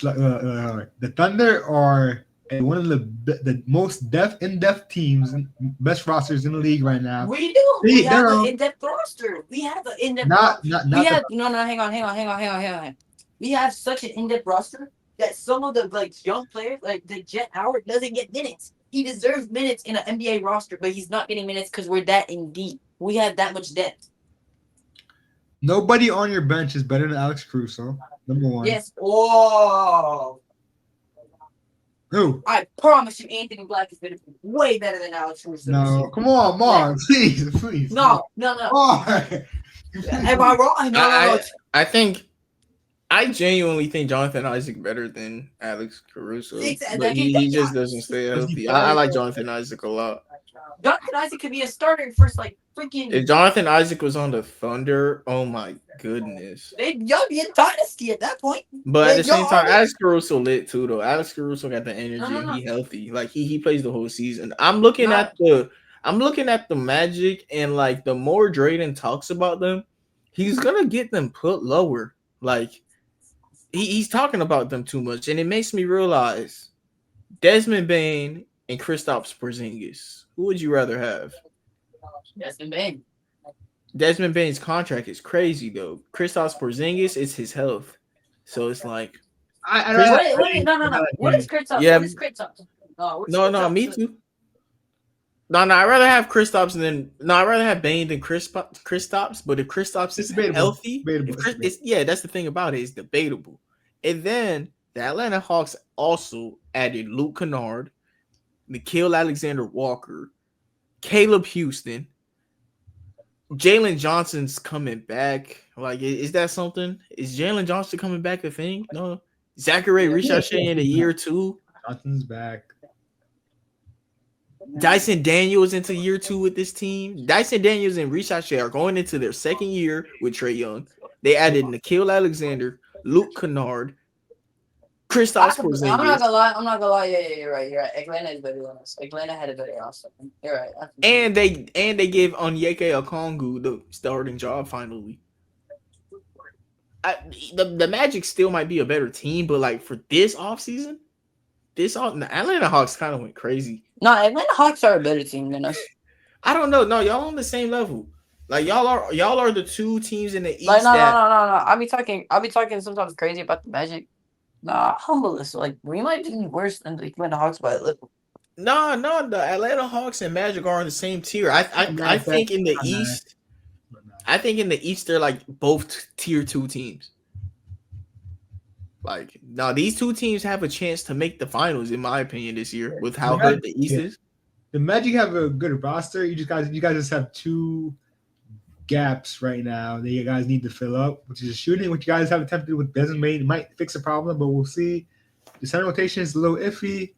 The Thunder are one of the most in-depth teams, best rosters in the league right now. we do. We have they're- an in-depth roster. We have an in-depth Not we the have hang on. We have such an in-depth roster that some of the young players, like the Jet Howard, doesn't get minutes. He deserves minutes in an NBA roster, but he's not getting minutes because we're that in deep. We have that much depth. Nobody on your bench is better than Alex Caruso. Number one. Yes. Oh, Who? I promise you, Anthony Black is going to be way better than Alex Russo. No, come on, Mark, please. No. Mark. Am I wrong? No. I think I genuinely think Jonathan Isaac better than Alex Caruso, Exactly. but he just doesn't stay healthy. I like Jonathan Isaac a lot. Jonathan Isaac could be a starter first, freaking. If Jonathan Isaac was on the Thunder, oh my goodness! They'd be a dynasty at that point. But at the same time, y'all- Alex Caruso lit too, though. Alex Caruso got the energy. No. He healthy. Like he plays the whole season. I'm looking at the Magic, and like the more Drayden talks about them, he's gonna get them put lower. Like he's talking about them too much, and it makes me realize Desmond Bain and Kristaps Porzingis. Who would you rather have? Desmond Bain. Desmond Bain's contract is crazy though. Kristaps Porzingis is his health, so it's like No. What is Kristaps? Yeah. What is Kristaps? no, me too. No, I'd rather have Kristaps I'd rather have Bain than Kristaps. But if Kristaps is debatable. healthy, Debatable. that's the thing about it. It's debatable. And then the Atlanta Hawks also added Luke Kennard, Nickeil Alexander-Walker, Caleb Houston. Jalen Johnson's coming back. Like, is that something? Is Jalen Johnson coming back a thing? No. Zachary Richardson in a year or two. Johnson's back. Dyson Daniels into year 2 with this team. Dyson Daniels and Richardson are going into their second year with Trae Young. They added Nickeil Alexander, Luke Kennard, Kristaps I'm Porzingis. not gonna lie. I'm not gonna lie. Yeah, you're right. You're right. Atlanta is better than us. Atlanta had a better roster. You're right. And they gave Onyeka Okongwu the starting job finally. The Magic still might be a better team, but like for this offseason, the Atlanta Hawks kind of went crazy. No, Atlanta Hawks are a better team than us. I don't know. No, y'all on the same level. Like y'all are the two teams in the East Like no. that I'll be talking sometimes crazy about the Magic. Nah, humble us. Like we might be worse than the Atlanta Hawks by a little. no, the Atlanta Hawks and Magic are on the same tier. I think in the East, I think in the East they're like both tier 2 teams. Like now, these two teams have a chance to make the finals, in my opinion, this year with how hurt the East is. The Magic have a good roster. You guys just have two gaps right now that you guys need to fill up, which is shooting, which you guys have attempted with Desmond Bane. It might fix the problem, but we'll see. The center rotation is a little iffy,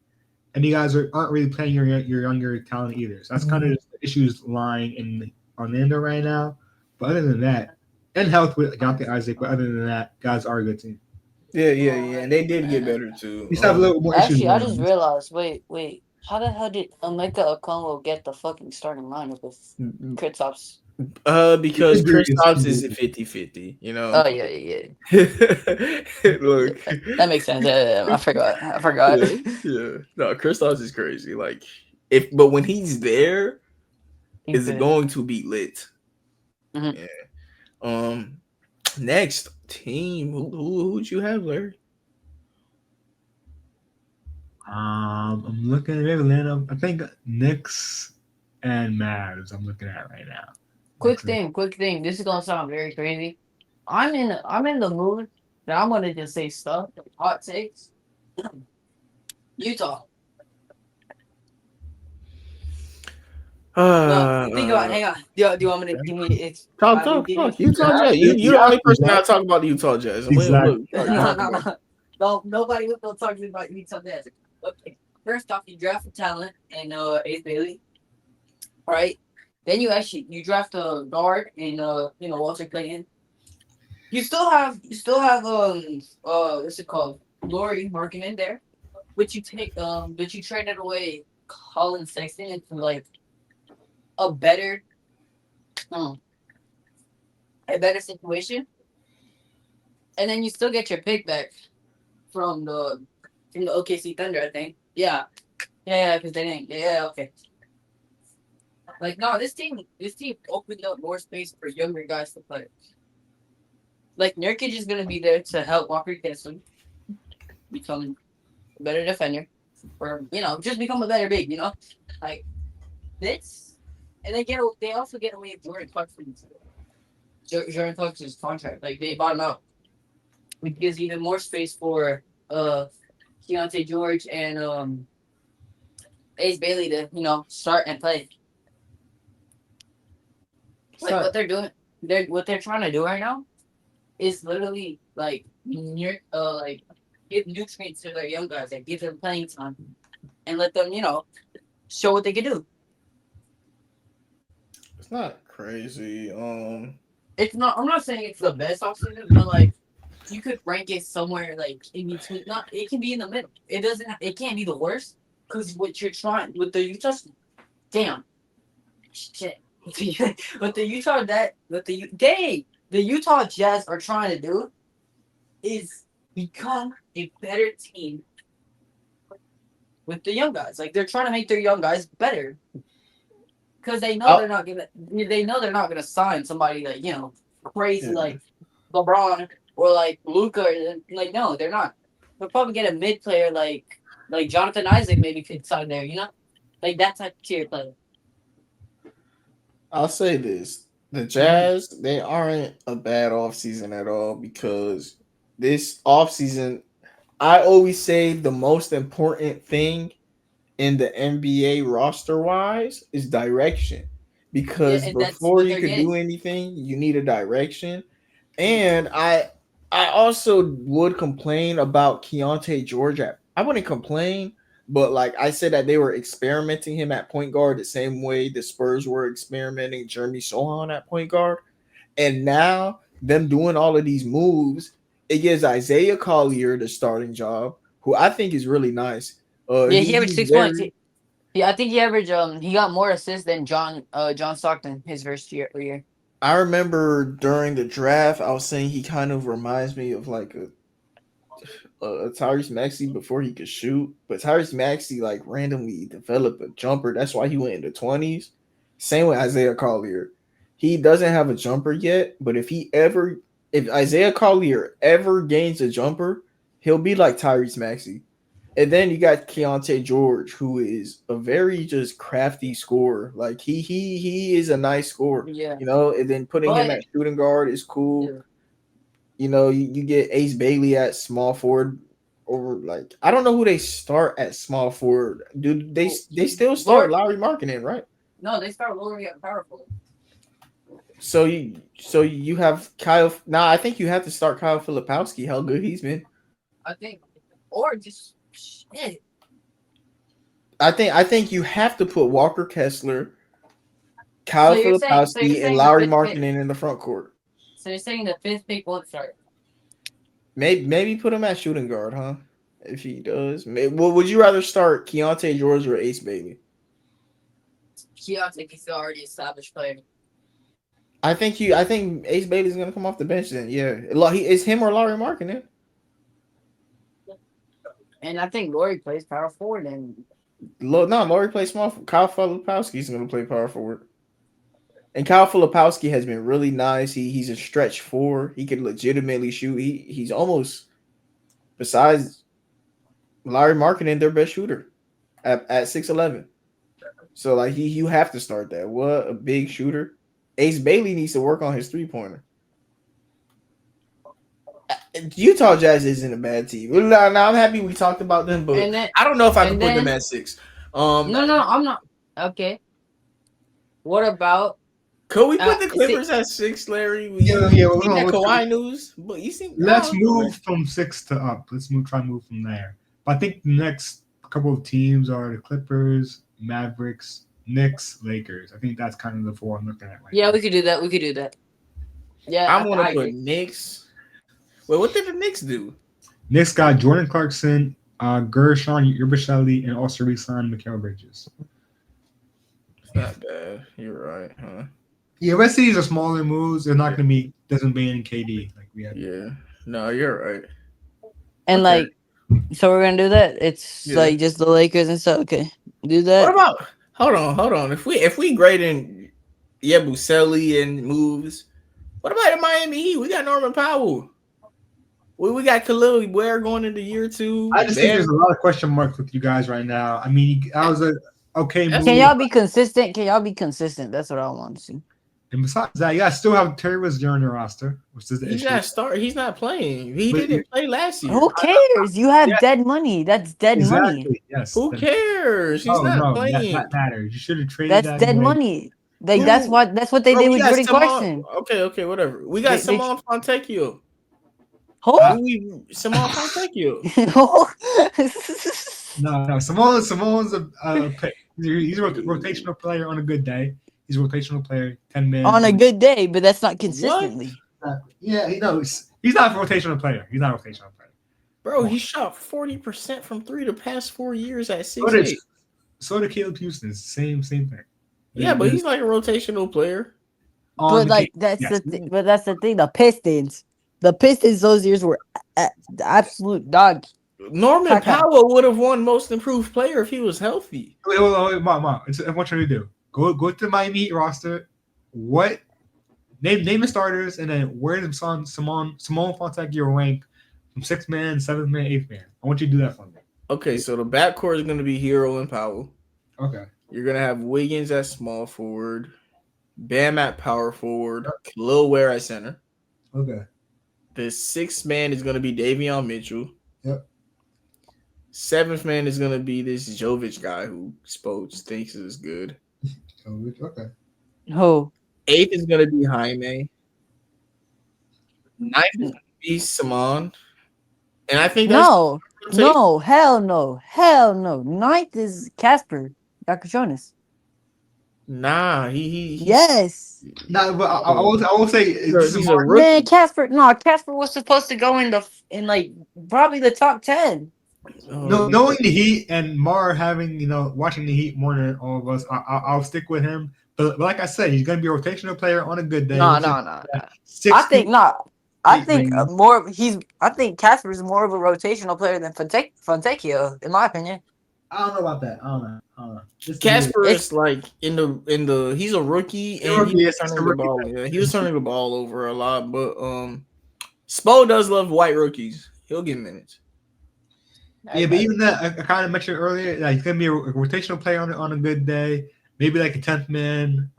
and you guys aren't really playing your younger talent either. So that's kind of just the issues lying in Orlando right now. But other than that, and health with Jonathan Isaac, but other than that, guys are a good team. Yeah, and they did get better too. You just have a little more issues. Actually, I just realized. Wait. How the hell did Emeka Okongwu get the fucking starting lineup with Kristaps? Because Kristaps is 50-50, you know. Oh yeah. Look, that makes sense. Yeah, I forgot. Yeah. No, Kristaps is crazy. Like but when he's there, it's going to be lit. Mm-hmm. Yeah. Next team, who'd you have, Larry? I'm looking at Atlanta. I think Knicks and Mavs. I'm looking at right now. Quick thing. This is gonna sound very crazy. I'm in the mood that I'm gonna just say stuff. Hot takes. Utah. No, think about it. Hang on. Do you want me to give me it's talk? Utah Jazz. You the only person that talk about the Utah Jazz. Exactly. No, nobody will talk about Utah Jazz. Okay. First off, you draft a talent and Ace Bailey. All right. Then you draft a guard and Walter Clayton. You still have what's it called? Laurie Markkinen there. But you traded away Colin Sexton into like a better situation. And then you still get your pick back from the OKC Thunder, I think. Yeah, because they didn't. Yeah, okay. Like no, this team opened up more space for younger guys to play. Like Nurkic is gonna be there to help Walker Kessler become a better defender, or just become a better big. Like this, and they also get away with Jordan Clarkson's contract. Like they bought him out, which gives even more space for Keontae George and Ace Bailey to start and play. Like what they're doing, what they're trying to do right now is literally like give nutrients to their young guys, like give them playing time, and let them show what they can do. It's not crazy. It's not. I'm not saying it's the best offseason, but like you could rank it somewhere like in between. Not. It can be in the middle. It doesn't. It can't be the worst because what you're trying with the Utah. Damn. Shit. The Utah Jazz are trying to do is become a better team with the young guys. Like they're trying to make their young guys better because they know they're not gonna sign somebody like crazy like LeBron or like Luka. Like no, they're not. They'll probably get a mid player like Jonathan Isaac maybe could sign there. Like that type of tier player. I'll say this. The Jazz, they aren't a bad offseason at all because this offseason, I always say the most important thing in the NBA roster-wise is direction. Because before you can do anything, you need a direction. And I also would complain about Keontae George. I wouldn't complain, but like I said that they were experimenting him at point guard the same way the Spurs were experimenting Jeremy Sohan at point guard. And now them doing all of these moves, it gives Isaiah Collier the starting job, who I think is really nice. Yeah, he averaged he's 6 points. very. Yeah, I think he averaged he got more assists than John Stockton his first year. I remember during the draft, I was saying he kind of reminds me of like a Tyrese Maxey before he could shoot, but Tyrese Maxey like randomly developed a jumper. That's why he went in the 20s. Same with Isaiah Collier. He doesn't have a jumper yet, but if Isaiah Collier ever gains a jumper, he'll be like Tyrese Maxey. And then you got Keontae George, who is a very just crafty scorer. Like he is a nice scorer. Yeah. And then putting him at shooting guard is cool. Yeah. You get Ace Bailey at small forward, or like I don't know who they start at small forward. Do they still start Lauri Markkanen, right? No, they start Lauri at power forward. So you have Kyle. Nah, I think you have to start Kyle Filipowski. How good he's been. I think, or just shit. I think you have to put Walker Kessler, Kyle Filipowski, and Lauri Markkanen in the front court. So you're saying the fifth pick won't start? Maybe put him at shooting guard, huh? If he does, would you rather start Keontae George or Ace Bailey? Keontae, he's already established player. I think Ace Bailey's gonna come off the bench then. Yeah, it's him or Lauri Markkanen. And I think Lauri plays power forward and Lauri plays small. Kyle Filipowski's gonna play power forward. And Kyle Filipowski has been really nice. He's a stretch four. He can legitimately shoot. He's almost, besides Lauri Markkanen, their best shooter at 6'11". So like you have to start that. What a big shooter. Ace Bailey needs to work on his 3-pointer. Utah Jazz isn't a bad team. Now I'm happy we talked about them, but I don't know if I can put them at 6. No, I'm not. Okay. What about? Could we put the Clippers at 6, Larry? Yeah. Kawhi news, but you see. Let's move from 6 to up. Try and move from there. But I think the next couple of teams are the Clippers, Mavericks, Knicks, Lakers. I think that's kind of the 4 I'm looking at right now. We could do that. Yeah, I want to put Knicks. Wait, what did the Knicks do? Knicks got Jordan Clarkson, Gershon Yabusele, and also re-signed Mikal Bridges. It's not bad. You're right, huh? Yeah, rest of these are smaller moves. They're not going to be Desmond Bane and KD like we had. Yeah, no, you're right. And so we're gonna do that. It's like just the Lakers and stuff. Okay, do that. What about? Hold on. If we grade in Yabusele and moves, what about the Miami Heat? We got Norman Powell. We got Khalil Ware going into year 2. I just think there's a lot of question marks with you guys right now. I mean, that was a okay move. Can y'all be consistent? That's what I want to see. And besides that, you guys still have Terry Rozier on your roster, which is the issue. He's not playing. He didn't play last year. Who cares? You have dead money. That's dead money. Yes. Who cares? He's not playing. That matters. You should have traded. That's dead money. Like that's what they did with Jordan Clarkson. Okay, whatever. We got Simone Fontecchio. Who? Simone Fontecchio. No. Simone's a pick. He's a rotational player on a good day. He's a rotational player, 10 minutes. On a good day, but that's not consistently. Yeah, he knows. He's not a rotational player. Bro, he shot 40% from 3 the past 4 years at 6'8". So did Caleb Houston. Same thing. Yeah, but he's like a rotational player. But that's the thing. But that's the thing. The Pistons those years were the absolute dog. Norman Powell would have won Most Improved Player if he was healthy. Wait, Mom. I want you to do. Go to the Miami Heat roster. What name the starters, and then where does Simone Fontecchio rank from 6th man, 7th man, 8th man? I want you to do that for me. Okay, so the backcourt is going to be Hero and Powell. Okay. You're going to have Wiggins at small forward, Bam at power forward, Khalil Ware at center. Okay. The 6th man is going to be Davion Mitchell. Yep. 7th man is going to be this Jovic guy who Spodes thinks is good. Okay. Who? 8th is going to be Jaime. 9th is going to be Simone. And I think that's hell no. 9th is Casper Jonas. Nah, he yes. Nah, but I won't say he's a rookie. Man, Casper was supposed to go in like probably the top 10. No, knowing the Heat and Mar having watching the Heat more than all of us, I'll stick with him. But like I said, he's going to be a rotational player on a good day. No. I think not. I think more. I think Casper's more of a rotational player than Fontecchio, in my opinion. I don't know about that. I don't know. Casper is like in the he's a rookie and he was turning the ball. Yeah, he was turning the ball over a lot. But Spo does love white rookies. He'll get minutes. Yeah, but even that, I kind of mentioned earlier, like he's gonna be a rotational player on a good day, maybe like a 10th man,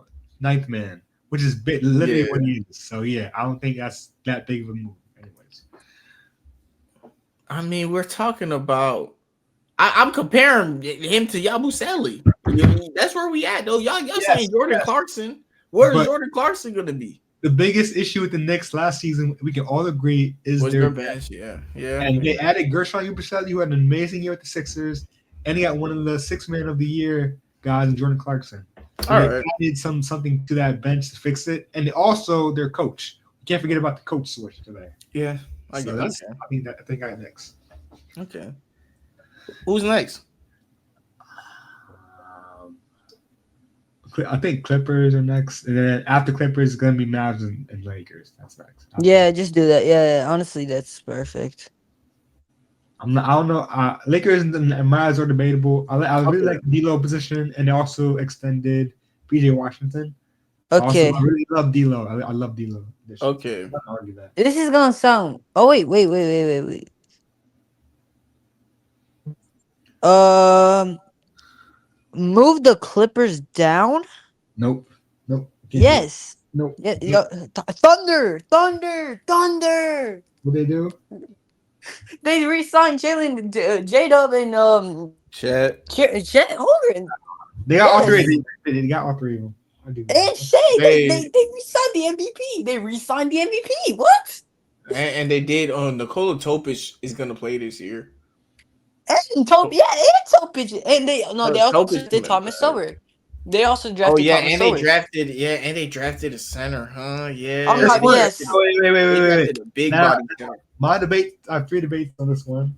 9th man, which is literally what he is. So yeah, I don't think that's that big of a move. Anyways, I mean, we're talking about. I'm comparing him to Yabusele. That's where we at, though. Y'all saying Jordan Clarkson. Where is Jordan Clarkson going to be? The biggest issue with the Knicks last season, we can all agree, is their bench. Yeah. And they added Gershon Yabusele, who had an amazing year with the Sixers, and he got one of the 6th man of the year guys, Jordan Clarkson. They added something to that bench to fix it, and also their coach. You can't forget about the coach switch today. Yeah, I think I got next. Okay. Who's next? I think Clippers are next, and then after Clippers, it's gonna be Mavs and Lakers. That's next. Yeah, just do that. Yeah, honestly, that's perfect. I don't know. Lakers and Mavs are debatable. I really like the D'Lo position, and they also extended PJ Washington. Okay. Also, I really love D'Lo. I love D'Lo. Okay. I can't argue that. This is gonna sound. Oh wait. Move the Clippers down? Nope. Yes. Nope. Yeah. Thunder. What they do? They re-signed Jalen, J-Dub, and Chet Holmgren. They got all three. They got all three of them. And Shea, they re-signed the MVP. They re-signed the MVP. What? And they did. Nikola Topic is gonna play this year. And Topic, and they also did Thomas Silver. They also drafted. They drafted a center, huh? Yeah. Yes. Wait. A big body. My debate. I have 3 debates on this one.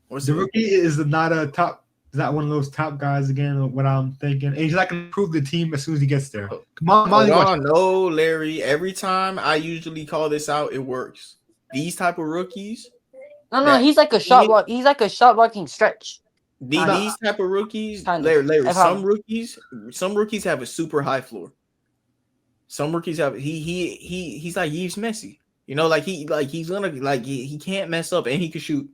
The rookie is not a top. Is not one of those top guys again. What I'm thinking, and he's not going to improve the team as soon as he gets there. Come on, no, Larry. Every time I usually call this out, it works. These type of rookies. No, he's like a shot block. He's like a shot blocking stretch. These type of rookies, Larry. Some rookies have a super high floor. Some rookies have he's like Yves Messi. He can't mess up and he can shoot.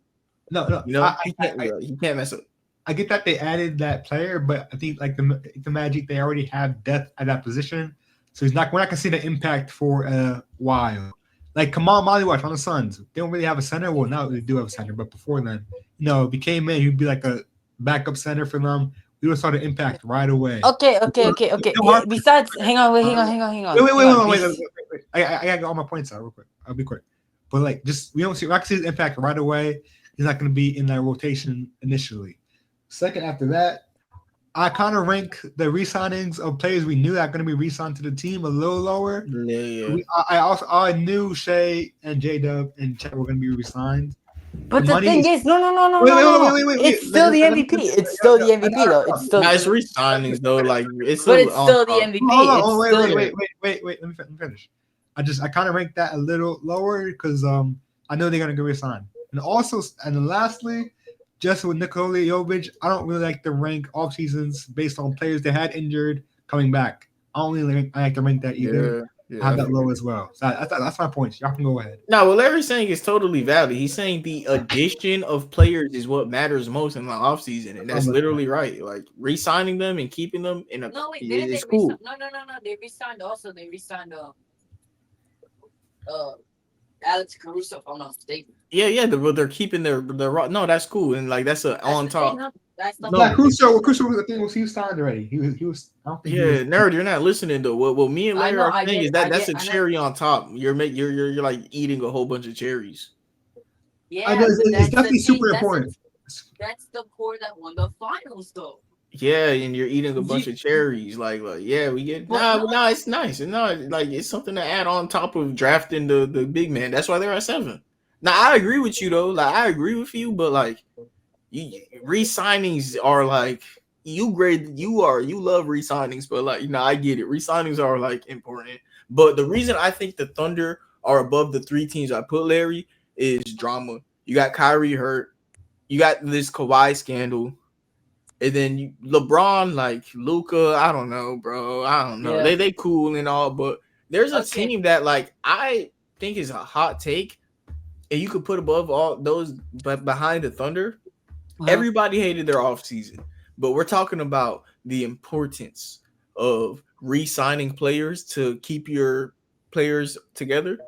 No, he can't mess up. I get that they added that player, but I think like the Magic, they already have depth at that position, so we're not gonna see the impact for a while. Like Kamal Maliwash on the Suns, they don't really have a center. Well, now they do have a center, but before then, if he came in, he'd be like a backup center for them. We would start to impact right away. Okay. Besides, hang on. Wait. I gotta get all my points out real quick. I'll be quick. But like, we don't see his impact right away. He's not going to be in that rotation initially. Second, after that, I kind of rank the re-signings of players we knew that are going to be re-signed to the team a little lower. Yeah. I knew Shea and J-Dub and Chet were going to be re-signed. But the thing is, no. Wait. It's still the MVP. It's still the MVP, though. It's still. Nice re-signings, though. Like it's still the MVP. Wait. Let me finish. I kind of rank that a little lower because I know they're gonna get re-signed. And lastly, just with Nikola Jovic, I don't really like to rank off seasons based on players they had injured coming back. I don't really like to rank that either. Yeah, have that low as well. So that's my point. Y'all can go ahead. No, what Larry's saying is totally valid. He's saying the addition of players is what matters most in the offseason, and that's literally right. Like re-signing them and keeping them in a it's cool. No. They re-signed Alex Caruso, if I'm not mistaken. Yeah, they're keeping their no, that's cool, and like that's on top. Caruso, I think he was signed already. He was. Nerd, you're not listening though. What me and Larry are saying is that's a cherry on top. You're like eating a whole bunch of cherries. Yeah, it's definitely super important. That's the core that won the finals, though. Yeah, and you're eating a bunch of cherries. Like yeah, we get no, it's nice. And no, like it's something to add on top of drafting the big man. That's why they're at 7. Now I agree with you though. Like I agree with you, but like re-signings are like you love re-signings, but like I get it. Re-signings are like important. But the reason I think the Thunder are above the three teams I put, Larry, is drama. You got Kyrie hurt. You got this Kawhi scandal. And then LeBron, like Luca, I don't know, bro. I don't know. Yeah. They cool and all, but there's a Okay. team that like I think is a hot take, and you could put above all those, but behind the Thunder. Everybody hated their offseason, but we're talking about the importance of re-signing players to keep your players together.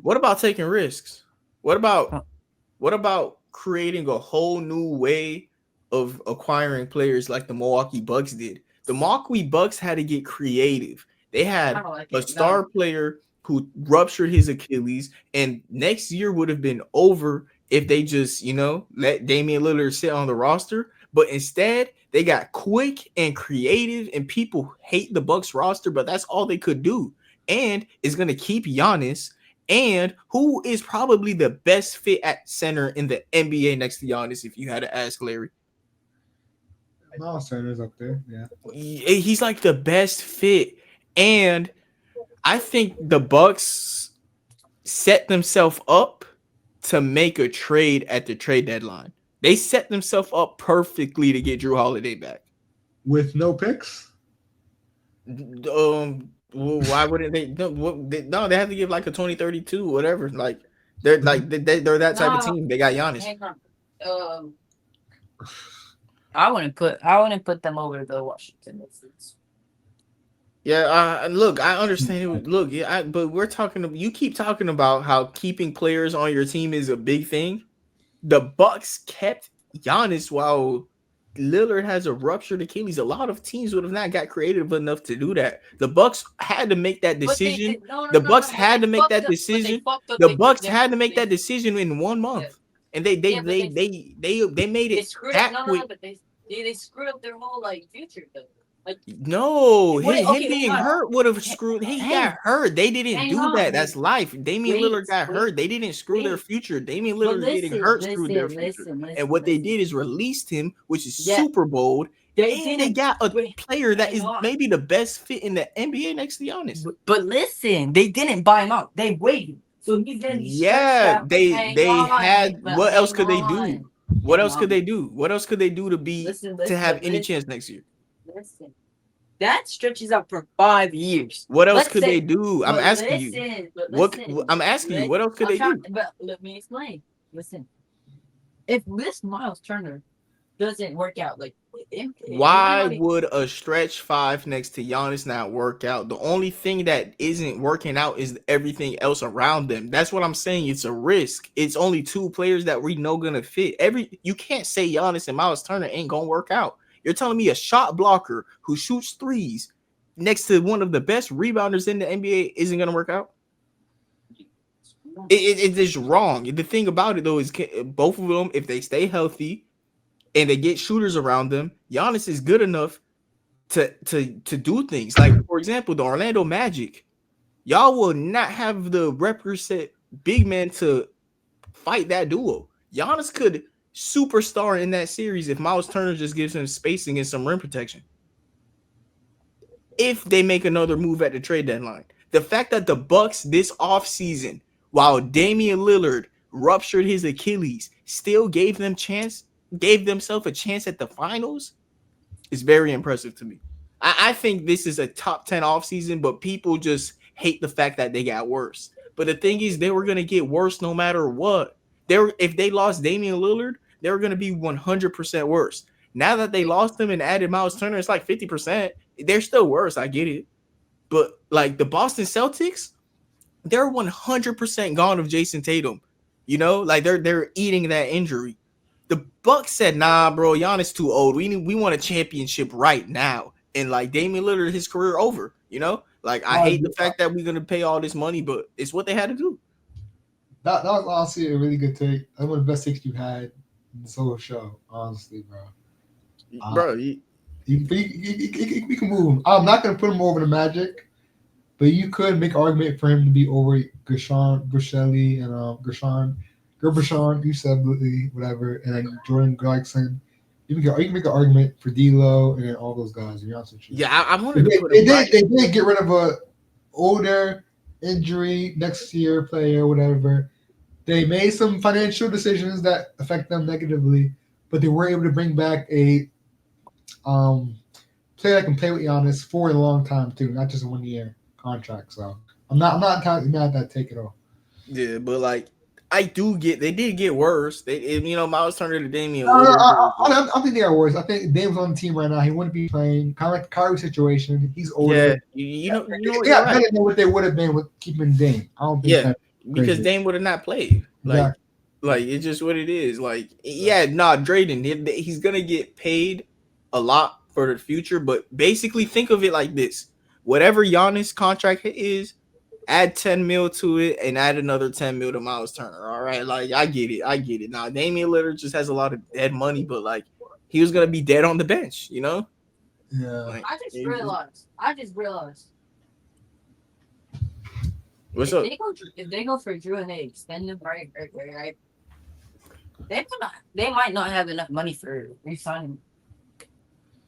What about taking risks? What about creating a whole new way of acquiring players like the Milwaukee Bucks did? The Milwaukee Bucks had to get creative. They had I don't like a it. star player who ruptured his Achilles, and next year would have been over if they just, let Damian Lillard sit on the roster. But instead, they got quick and creative, and people hate the Bucks roster, but that's all they could do. And it's going to keep Giannis, and who is probably the best fit at center in the NBA next to Giannis, if you had to ask Larry. Miles Turner's up there, yeah. He's like the best fit. And I think the Bucks set themselves up to make a trade at the trade deadline. They set themselves up perfectly to get Drew Holiday back. With no picks? Well, why wouldn't they? No, they have to give like a 2032, whatever. Like they're that type of team. They got Giannis. I wouldn't put them over the Washington Wizards. Yeah, look, I understand it. Look, yeah, but we're talking. You keep talking about how keeping players on your team is a big thing. The Bucks kept Giannis while Lillard has a ruptured Achilles. A lot of teams would have not got creative enough to do that. The Bucks had to make that decision. The Bucks had to make that decision. The Bucks had to make that decision in 1 month, and they made it that quick. But they screwed up their whole future though. No, him being hurt would have screwed. He got hurt. They didn't do that. That's life. Damian Lillard got hurt. They didn't screw their future. Damian Lillard getting hurt screwed their future. And what they did is released him, which is super bold. They got a player that is maybe the best fit in the NBA next to Giannis. But listen, they didn't buy him out. They waited. So he's gonna they had. What else could they do? What else could they do? What else could they do to have any chance next year? Listen, that stretches out for 5 years. What else could they do? I'm asking you. I'm asking you. What else could they do? But let me explain. Listen, if this Miles Turner doesn't work out, why would a stretch 5 next to Giannis not work out? The only thing that isn't working out is everything else around them. That's what I'm saying. It's a risk. It's only 2 players that we know gonna fit. You can't say Giannis and Miles Turner ain't gonna work out. You're telling me a shot blocker who shoots threes next to one of the best rebounders in the NBA isn't going to work out? It's just wrong. The thing about it, though, is both of them, if they stay healthy and they get shooters around them, Giannis is good enough to do things. Like, for example, the Orlando Magic. Y'all will not have the represent big man to fight that duo. Giannis could superstar in that series if Miles Turner just gives him spacing and some rim protection. If they make another move at the trade deadline. The fact that the Bucks this offseason, while Damian Lillard ruptured his Achilles, still gave themselves a chance at the finals is very impressive to me. I think this is a top 10 offseason, but people just hate the fact that they got worse. But the thing is, they were going to get worse no matter what. If they lost Damian Lillard, they were going to be 100% worse. Now that they lost him and added Miles Turner, it's like 50%. They're still worse. I get it. But like the Boston Celtics, they're 100% gone of Jason Tatum. They're eating that injury. The Bucks said, nah, bro, Giannis too old. We want a championship right now. And like Damian Lillard, his career over, I hate the fact that we're going to pay all this money, but it's what they had to do. That was honestly a really good take. That's one of the best takes you had in this whole show, honestly, bro. You can move him. I'm not going to put him over the Magic, but you could make an argument for him to be over Gershon Burchelle and Gershon Gerbershon, you said whatever, and then Jordan Clarkson. You can make an argument for D'Lo and then all those guys. To be honest with you. Yeah, I They wanted to did, put they him did. right. They did get rid of a older injury next year player, whatever. They made some financial decisions that affect them negatively, but they were able to bring back a player that can play with Giannis for a long time too, not just a 1 year contract. So I'm not entirely mad at that take at all. Yeah, but like I do get they did get worse. Miles Turner to Damian No, Lillard. I don't think they are worse. I think Dame's on the team right now. He wouldn't be playing. Kind of like the Kyrie situation. He's older. Yeah, you know what, They you're got right. better than what they would have been with keeping Dame. I don't think Yeah, that's because crazy. Dame would have not played. Exactly. Like it's just what it is. Like, yeah, nah, Drayden, he's gonna get paid a lot for the future, but basically think of it like this: whatever Giannis contract is, add 10 mil to it and add another 10 mil to Miles Turner. All right, like I get it. Now Damian Lillard just has a lot of dead money, but like he was gonna be dead on the bench, you know? Yeah. Like, I just realized. What's if up? if they go for Drew and they extend him right, they might not have enough money for re-signing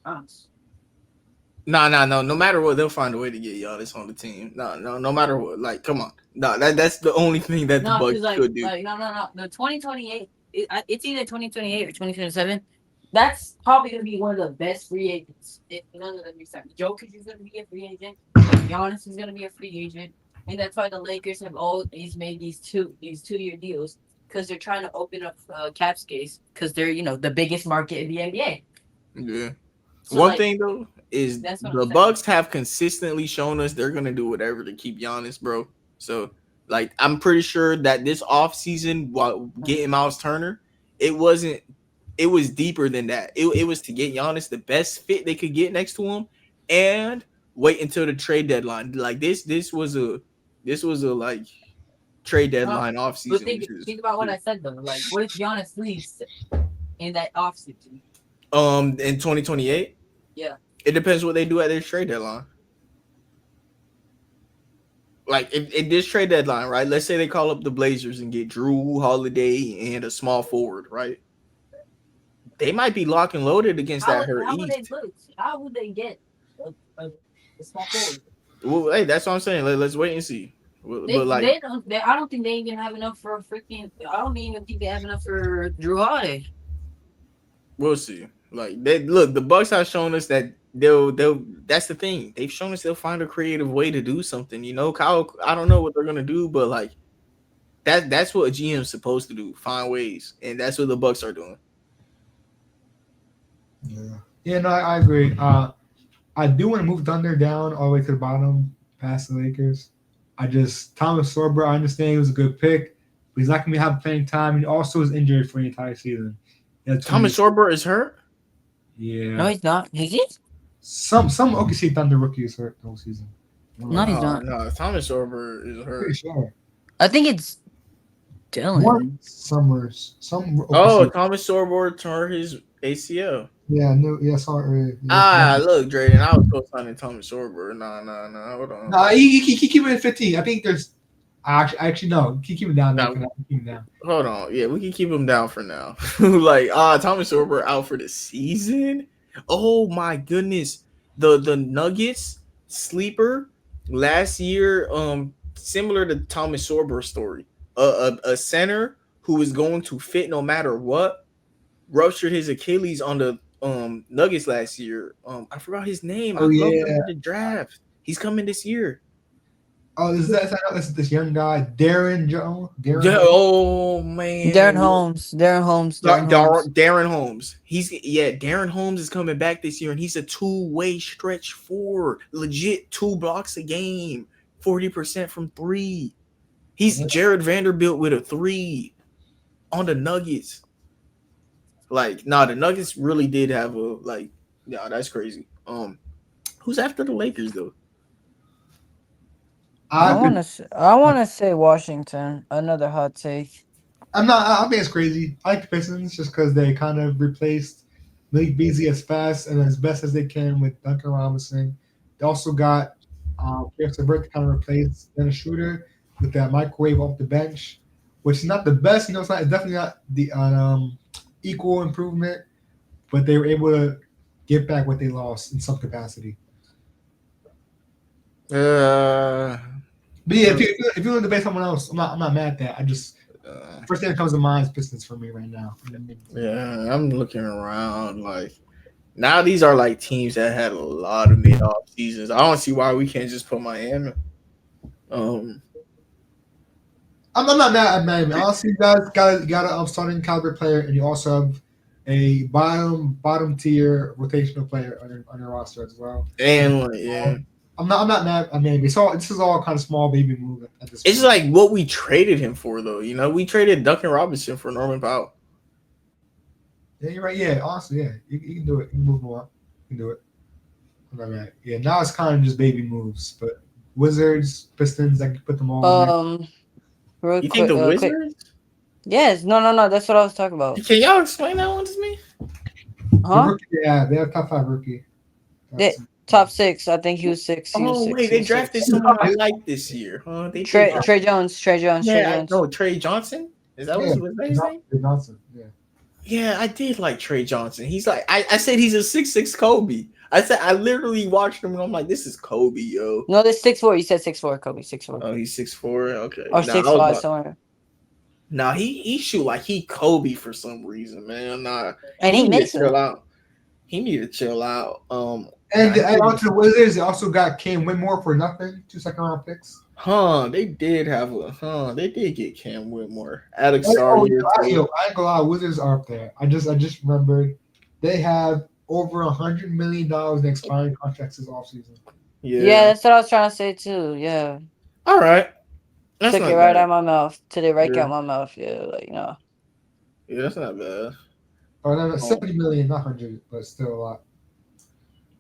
us. No. No matter what, they'll find a way to get Giannis on the team. No matter what. Like, come on. No, that's the only thing that the No, Bucks because could do. no. The 2028, it's either 2028 or 2027. That's probably gonna be one of the best free agents. If none of them resign. Jokic is gonna be a free agent. Giannis is gonna be a free agent, and that's why the Lakers have always made these 2-year deals because they're trying to open up cap space because they're the biggest market in the NBA. Yeah. So, One thing though is that's what the I'm saying. Bucks have consistently shown us they're gonna do whatever to keep Giannis, bro. So like I'm pretty sure that this offseason while getting Miles Turner, it was deeper than that. It was to get Giannis the best fit they could get next to him and wait until the trade deadline. Like this was a like trade deadline But offseason. think about what I said though. Like, what if Giannis leaves in that offseason? In 2028? Yeah. It depends what they do at their trade deadline. Like if this trade deadline, right? Let's say they call up the Blazers and get Drew Holiday and a small forward, right? They might be locked and loaded against that hurt East. How would they get a small forward? Well, hey, that's what I'm saying. Let's wait and see. But like, I don't think they even have enough for freaking. I don't even think they have enough for Drew Holiday. we'll see. Like, the Bucks have shown us that they'll. That's the thing. They've shown us they'll find a creative way to do something. You know, Kyle. I don't know what they're gonna do, but like, that's what a GM's supposed to do. Find ways, and that's what the Bucks are doing. Yeah. No, I agree. I do want to move Thunder down all the way to the bottom, past the Lakers. Thomas Sorber, I understand he was a good pick, but he's not going to have playing time. He also is injured for the entire season. Thomas Sorber is hurt? Yeah. No, he's not. Is he? Some OKC Thunder rookie is hurt the whole season. No, he's not. No, Thomas Sorber is hurt. Pretty sure. I think it's Dylan. Summers. Thomas Sorber tore his ACL. Yeah, no, yeah, sorry. Look, Drayden, I was co-signing Thomas Sorber. No, hold on. No, he keep it at 15. I think there's actually no. Keep him down. No. Keep him down. Hold on. Yeah, we can keep him down for now. Like, Thomas Sorber out for the season. Oh my goodness. The Nuggets sleeper last year, similar to Thomas Sorber's story. A center who is going to fit no matter what ruptured his Achilles on the Nuggets last year. I forgot his name. Oh, I love yeah. him in the draft. He's coming this year. Oh, is this young guy, Darren Jones? Oh man, Darren Holmes. Darren Holmes. Darren Holmes is coming back this year, and he's a two-way stretch forward, legit 2 blocks a game, 40% from 3. He's Jared Vanderbilt with a 3 on the Nuggets. Like, the Nuggets really did have that's crazy. Who's after the Lakers though? I want to say Washington. Another hot take. I think it's crazy. I like the Pistons just because they kind of replaced Malik Beasley as fast and as best as they can with Duncan Robinson. They also got Pierce LeVert to kind of replace Dennis Schroeder with that microwave off the bench. which is not the best. It's definitely not the equal improvement, but they were able to get back what they lost in some capacity. Uh, But yeah, if you want to debate someone else, I'm not mad at that. I just first thing that comes to mind is Pistons for me right now. yeah, I'm looking around like now these are like teams that had a lot of mid off seasons. I don't see why we can't just put Miami. I'm not mad at Miami. Honestly, you guys got a starting caliber player, and you also have a bottom tier rotational player on your roster as well. And like, yeah, I'm not mad at Miami. So this is all kind of small baby move at this it's point. like what we traded him for, though. You know, we traded Duncan Robinson for Norman Powell. Yeah, you're right. Yeah, honestly, yeah, you can do it. You can move on. You can do it. I'm not mad. Yeah, now it's kind of just baby moves, but Wizards, Pistons, I can put them all. In there. Real You quick, think the quick. Wizards? Yes, no. That's what I was talking about. Can y'all explain that one to me? The rookie, yeah, they have top 5 rookie. Top 6. I think he was 6. Oh wait, they drafted someone I like this year, huh? They Trey did. Jones. Yeah, no, Trey Johnson. Is that was that his name? Johnson, yeah. Yeah, I did like Trey Johnson. He's like I said he's a 6'6" Kobe. I literally watched him and I'm like, this is Kobe, yo. No, this 6'4". You said 6'4", Kobe, 6'4". Oh, he's 6'4". Okay. Or 6'5" somewhere. Nah, he shoot like he Kobe for some reason, man. Nah, and he makes chill out. He need to chill out. And onto the Wizards, they also got Cam Whitmore for nothing, 2 second-round picks. They did get Cam Whitmore. Alex I Sardier. ain't gonna lie, Wizards are up there. I just remembered they have over $100 million in expiring contracts this offseason. Yeah, that's what I was trying to say too. Yeah. All right. Took it right out of my mouth. Took it right out my mouth. Yeah, like Yeah, that's not bad. Oh, no, 70 million, not 100, but still a lot.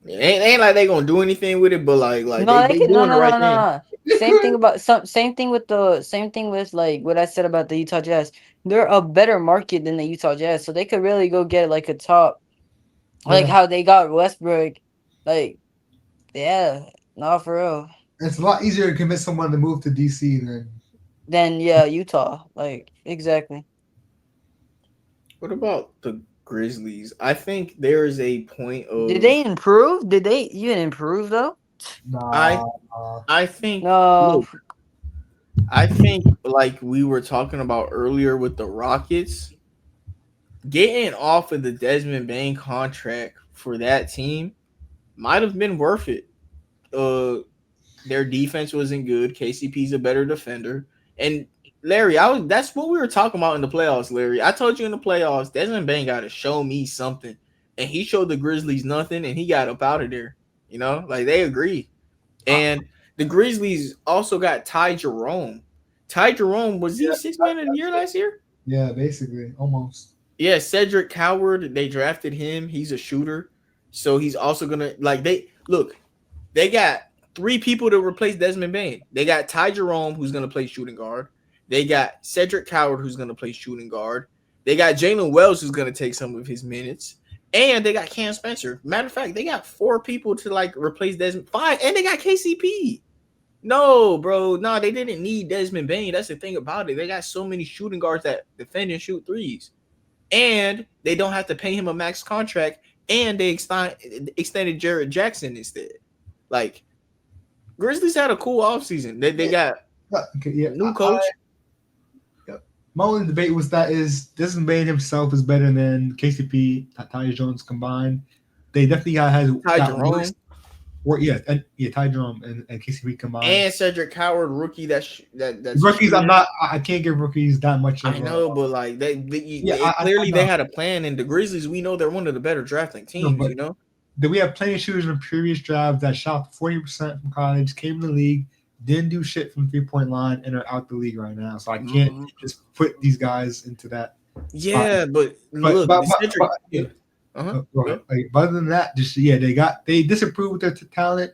It ain't like they gonna do anything with it, but like no, they doing the right thing. Same thing with like what I said about the Utah Jazz. They're a better market than the Utah Jazz, so they could really go get like a top, like how they got Westbrook. Like, yeah, no, for real. It's a lot easier to convince someone to move to DC than Utah. Like, exactly. What about the Grizzlies? I think there is a point of. Did they improve? Did they even improve though? Nah. I think no. Look, I think like we were talking about earlier with the Rockets, getting off of the Desmond Bane contract for that team might have been worth it. Their defense wasn't good. KCP's a better defender. And Larry, that's what we were talking about in the playoffs, Larry. I told you in the playoffs, Desmond Bane got to show me something. And he showed the Grizzlies nothing, and he got up out of there. You know, like they agree. And the Grizzlies also got Ty Jerome. Ty Jerome, was he 6th man of the year last year? Yeah, basically, almost. Yeah, Cedric Coward, they drafted him. He's a shooter. So he's also going to, like, they got 3 people to replace Desmond Bane. They got Ty Jerome, who's going to play shooting guard. They got Cedric Coward, who's going to play shooting guard. They got Jalen Wells, who's going to take some of his minutes. And they got Cam Spencer. Matter of fact, they got 4 people to, like, replace Desmond. 5. And they got KCP. No, bro. No, they didn't need Desmond Bane. That's the thing about it. They got so many shooting guards that defend and shoot threes. And they don't have to pay him a max contract. And they extended Jared Jackson instead. Like, Grizzlies had a cool offseason. They got new coach. My only debate was Desmond Bane himself is better than KCP, Ty Jones combined. They definitely had Ty Jerome. Ty Jerome and KCP combined. And Cedric Coward, rookie. That's rookies. I can't give rookies that much. I know, but like they had a plan. And the Grizzlies, we know they're one of the better drafting teams. You know, we have plenty of shooters in previous drafts that shot 40% from college, came in the league, didn't do shit from 3-point line, and are out the league right now. So I can't just put these guys into that. Yeah, spot. But other than that, they disapproved with their talent.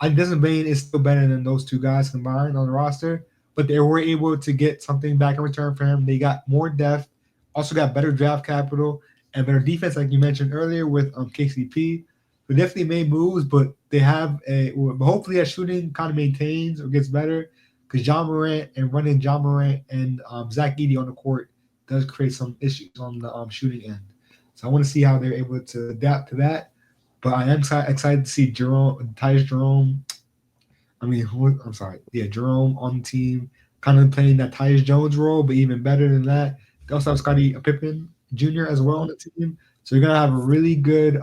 I Desmond Bane is still better than those 2 guys combined on the roster, but they were able to get something back in return for him. They got more depth, also got better draft capital, and better defense, like you mentioned earlier with KCP. They definitely made moves, but they have hopefully that shooting kind of maintains or gets better. because John Morant and running John Morant and Zach Edey on the court does create some issues on the shooting end. So I want to see how they're able to adapt to that. But I am excited to see Tyus Jerome. I'm sorry, yeah, Jerome on the team, kind of playing that Tyus Jones role, but even better than that. They also have Scottie Pippen Jr. as well on the team. So you're gonna have a really good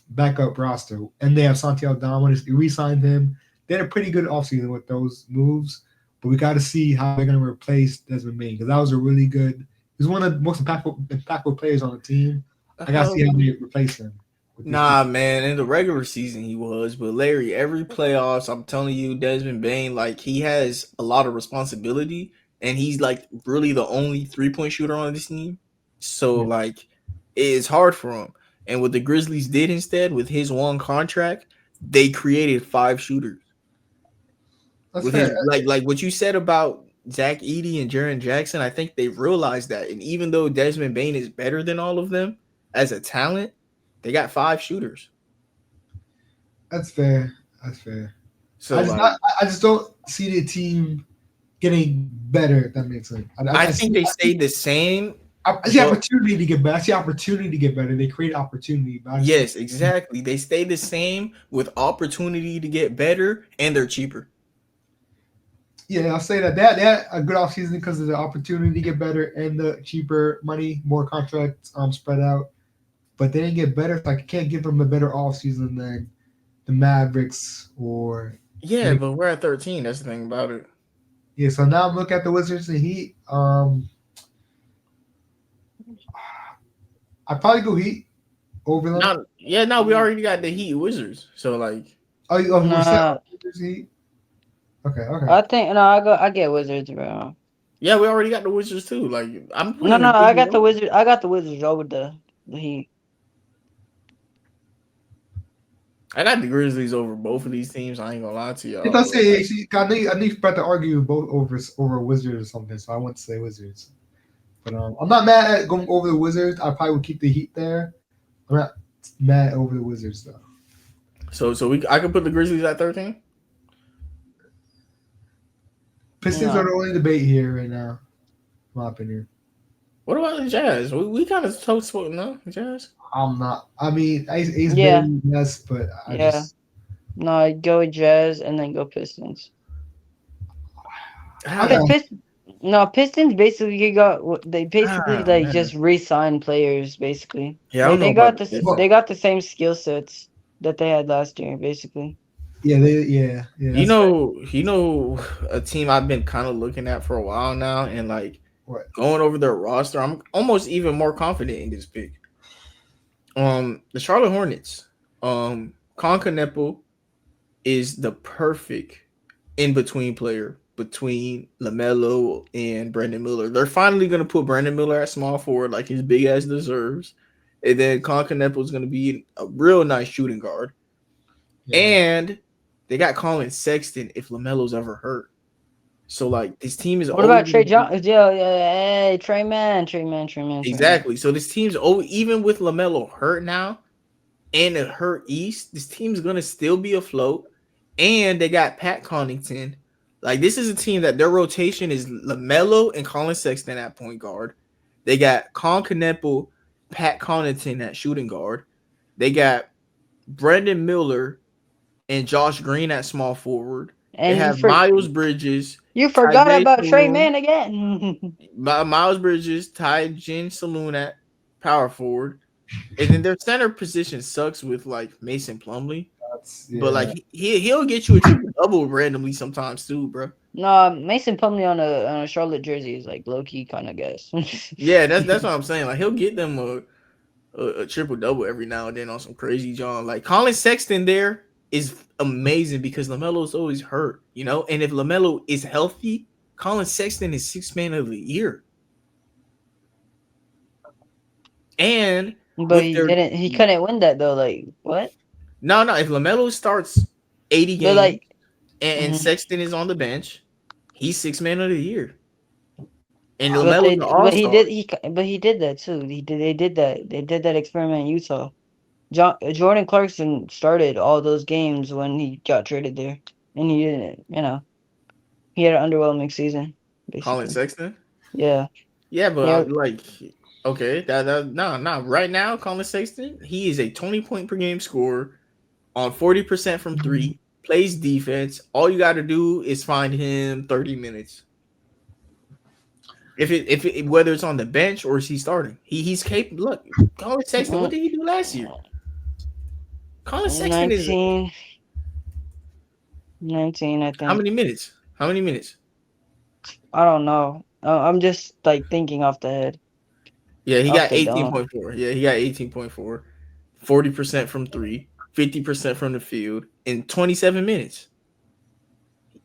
backup roster, and they have Santi Aldama. They re-signed him. They had a pretty good offseason with those moves, but we got to see how they're gonna replace Desmond Bain because that was a really good. He's one of the most impactful players on the team. I gotta see how they replace him. Nah, man, in the regular season he was, but Larry, every playoffs, I'm telling you, Desmond Bain, like he has a lot of responsibility, and he's like really the only 3-point shooter on this team. So like, it's hard for him. And what the Grizzlies did instead with his one contract, they created 5 shooters. That's With fair. his like what you said about Zach Edey and Jaren Jackson, I think they realized that. And even though Desmond Bain is better than all of them as a talent, they got 5 shooters. That's fair. That's fair. So I just don't see the team getting better. If that makes sense. I think they stayed the same. I see opportunity to get better. I see opportunity to get better. They create opportunity. Yes, exactly. They stay the same with opportunity to get better, and they're cheaper. Yeah, I'll say that. They had a good offseason because of the opportunity to get better and the cheaper money, more contracts spread out. But they didn't get better. Like, I can't give them a better offseason than the Mavericks or. Yeah, but we're at 13. That's the thing about it. Yeah, so now I'm looking at the Wizards and Heat. I'd probably go Heat over them. We already got the Heat Wizards. So like, Wizards Heat. Okay. I get Wizards, bro. Yeah, we already got the Wizards too. Like, I got the Wizards. I got the Wizards over the Heat. I got the Grizzlies over both of these teams. I ain't gonna lie to y'all. If I say, I need to argue both over Wizards or something, so I want to say Wizards. But I'm not mad at going over the Wizards. I probably would keep the Heat there. I'm not mad over the Wizards though. So I could put the Grizzlies at 13. Pistons are the only debate here right now, in my opinion. What about the Jazz? We kind of toast no Jazz. I'm not. I mean, Ace yes, but No, go Jazz and then go Pistons. Pistons basically just re-signed players basically. Yeah, they got the same skill sets that they had last year basically. Yeah. You know, a team I've been kind of looking at for a while now, and like going over their roster, I'm almost even more confident in this pick. The Charlotte Hornets. Concanepo is the perfect in-between player between LaMelo and Brandon Miller. They're finally going to put Brandon Miller at small forward like his big ass deserves. And then Concanepo is going to be a real nice shooting guard. Yeah. And they got Colin Sexton if LaMelo's ever hurt. So, like, this team is... What about Trey Johnson? Hey, Trey Man. Exactly. So, this team's... even with LaMelo hurt now and a hurt East, this team's going to still be afloat. And they got Pat Connaughton. Like, this is a team that their rotation is LaMelo and Colin Sexton at point guard. They got Concanepo, Pat Connaughton at shooting guard. They got Brandon Miller and Josh Green at small forward. And they have Miles Bridges. You forgot about Trey Man again. Miles Bridges, Ty-Jin Saloon at power forward. And then their center position sucks with, like, Mason Plumlee. But, like, he'll get you a triple-double randomly sometimes, too, bro. No, Mason Plumlee on a Charlotte jersey is, like, low-key kind of guess. Yeah, that's what I'm saying. Like, he'll get them a triple-double every now and then on some crazy John. Like, Colin Sexton there is amazing because LaMelo's always hurt, you know? And if LaMelo is healthy, Colin Sexton is 6th man of the year. And... But he couldn't win that, though. Like, what? No. If LaMelo starts 80 games and Sexton is on the bench, he's 6th man of the year. And LaMelo's the all-star. But he did that too. They did that experiment in Utah. Jordan Clarkson started all those games when he got traded there, and he didn't. You know. He had an underwhelming season. Colin Basically. Sexton. Yeah. Yeah, but Yeah. like, okay, no. Right now, Colin Sexton, he is a 20-point per game scorer on 40% from three. Plays defense. All you got to do is find him 30 minutes. If it whether it's on the bench or is he starting, he's capable. Look, Colin Sexton. What did he do last year? Colin Sexton 19, 19, I think. How many minutes? How many minutes? I don't know. I'm just like thinking off the head. Yeah, he Off got the dome. 18.4. Yeah, he got 18.4. 40% from three, 50% from the field in 27 minutes.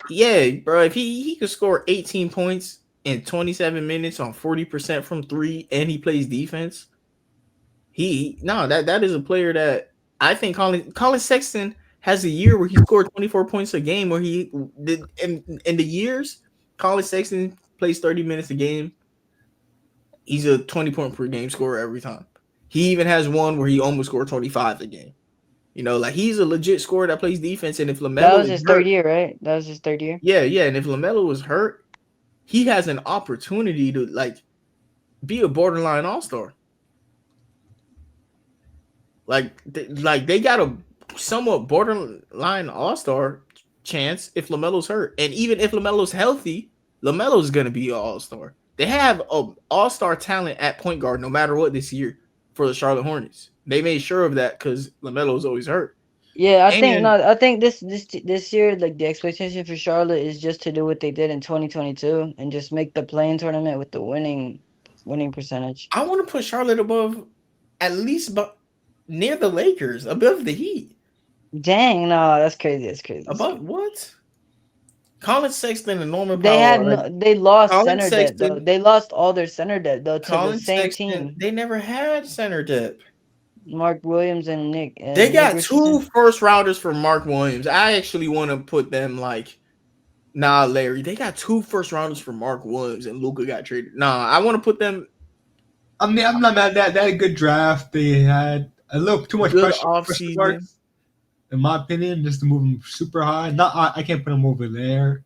Yeah, bro. If he could score 18 points in 27 minutes on 40% from three and he plays defense, that is a player that I think Colin Sexton has a year where he scored 24 points a game where he did in the years Colin Sexton plays 30 minutes a game. He's a 20-point per game scorer every time. He even has one where he almost scored 25 a game. You know, like he's a legit scorer that plays defense. And if LaMelo that was his third year, right? That was his third year. Yeah. And if LaMelo was hurt, he has an opportunity to like be a borderline all-star. Like they got a somewhat borderline all-star chance if LaMelo's hurt. And even if LaMelo's healthy, LaMelo's gonna be an all-star. They have an all-star talent at point guard no matter what this year for the Charlotte Hornets. They made sure of that because LaMelo's always hurt. Yeah, I think this year, like the expectation for Charlotte is just to do what they did in 2022 and just make the play-in tournament with the winning percentage. I want to put Charlotte above, at least near the Lakers, above the Heat. Dang, no, that's crazy. That's crazy. Above what? Colin Sexton and Norman Powell. They lost center depth though. They lost all their center depth though to the same team. They never had center depth. Mark Williams and Nick. They got two first rounders for Mark Williams. I actually want to put them like, nah, Larry. They got two first rounders for Mark Williams and Luka got traded. Nah, I want to put them. I mean, I'm not mad at that. They had a good draft. They had a little too much pressure offseason. In my opinion, just to move them super high. I can't put them over there.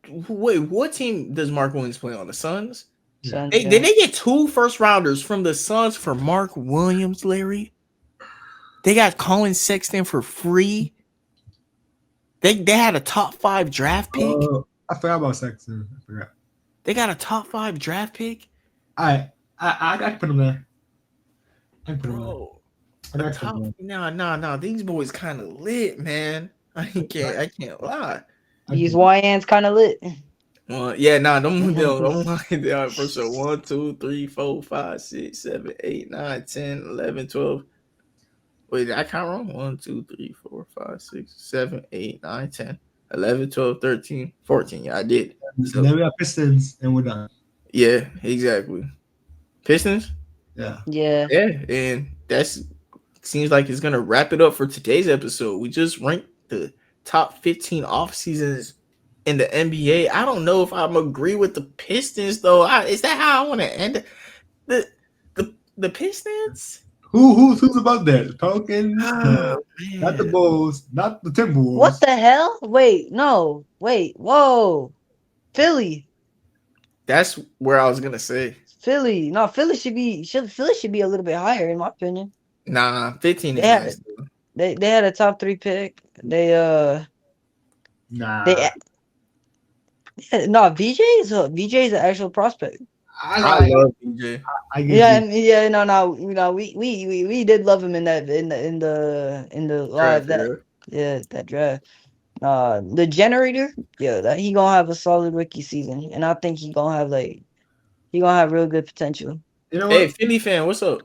Wait, what team does Mark Williams play on? The Suns? Suns, Did they get two first rounders from the Suns for Mark Williams, Larry? They got Colin Sexton for free. They had a top 5 draft pick. I forgot about Sexton. I forgot. They got a top 5 draft pick. I can put them there. I can put them there. No. These boys kind of lit, man. I can't lie. These YNs kind of lit. Yeah, don't lie. They are for sure. 1, 2, 3, 4, 5, 6, 7, 8, 9, 10, 11, 12. Wait, I count wrong. 1, 2, 3, 4, 5, 6, 7, 8, 9, 10, 11, 12, 13, 14. Yeah, I did. So then we got Pistons and we're done. Yeah, exactly. Pistons? Yeah. And that's seems like it's gonna wrap it up for today's episode. We just ranked the top 15 off seasons in the NBA. I don't know if I'm agree with the Pistons though. Is that how I want to end it? The Pistons? Who's above that? The Pelicans? Not the Bulls, not the Timberwolves. What the hell? Wait, no. Wait, whoa. Philly. That's where I was gonna say. Philly. No, Philly should be a little bit higher in my opinion. Nah, 15 is nice. They had a top 3 pick. VJ is an actual prospect. I love VJ. We did love him in the live that draft. The generator, that he gonna have a solid rookie season, and I think he gonna have real good potential. You know hey, what? Philly fan, what's up?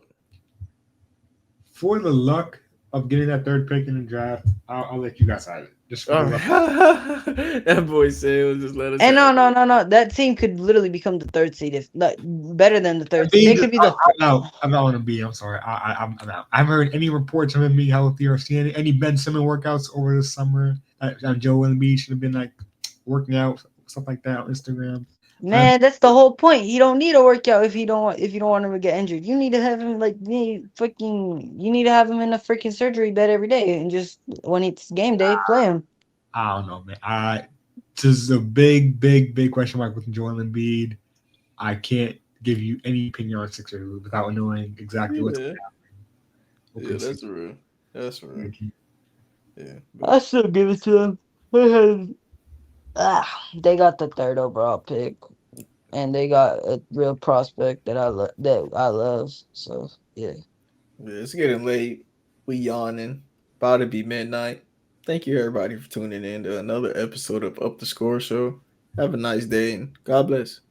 For the luck of getting that 3rd pick in the draft, I'll let you guys have it. Just for that boy said it was just let us. And no. That team could literally become the 3rd seed if not better than the 3rd seed. They could be the. I'm not going to be. I'm sorry. I'm out. I haven't heard any reports of him being healthy or seeing any Ben Simmons workouts over the summer. Joe Embiid should have been like working out, stuff like that on Instagram. Man, that's the whole point. You don't need a workout if you don't want him to get injured. You need to have him you need to have him in a freaking surgery bed every day and just when it's game day, play him. I don't know, man. This is a big question mark with Joel Embiid. I can't give you any opinion on Sixers without knowing exactly what's Yeah, happening. yeah, that's real. That's real. Yeah, I still give it to them. They got the third overall pick, and they got a real prospect that I love. So yeah. yeah, it's getting late. We yawning. About to be midnight. Thank you everybody for tuning in to another episode of Up the Score Show. Have a nice day and God bless.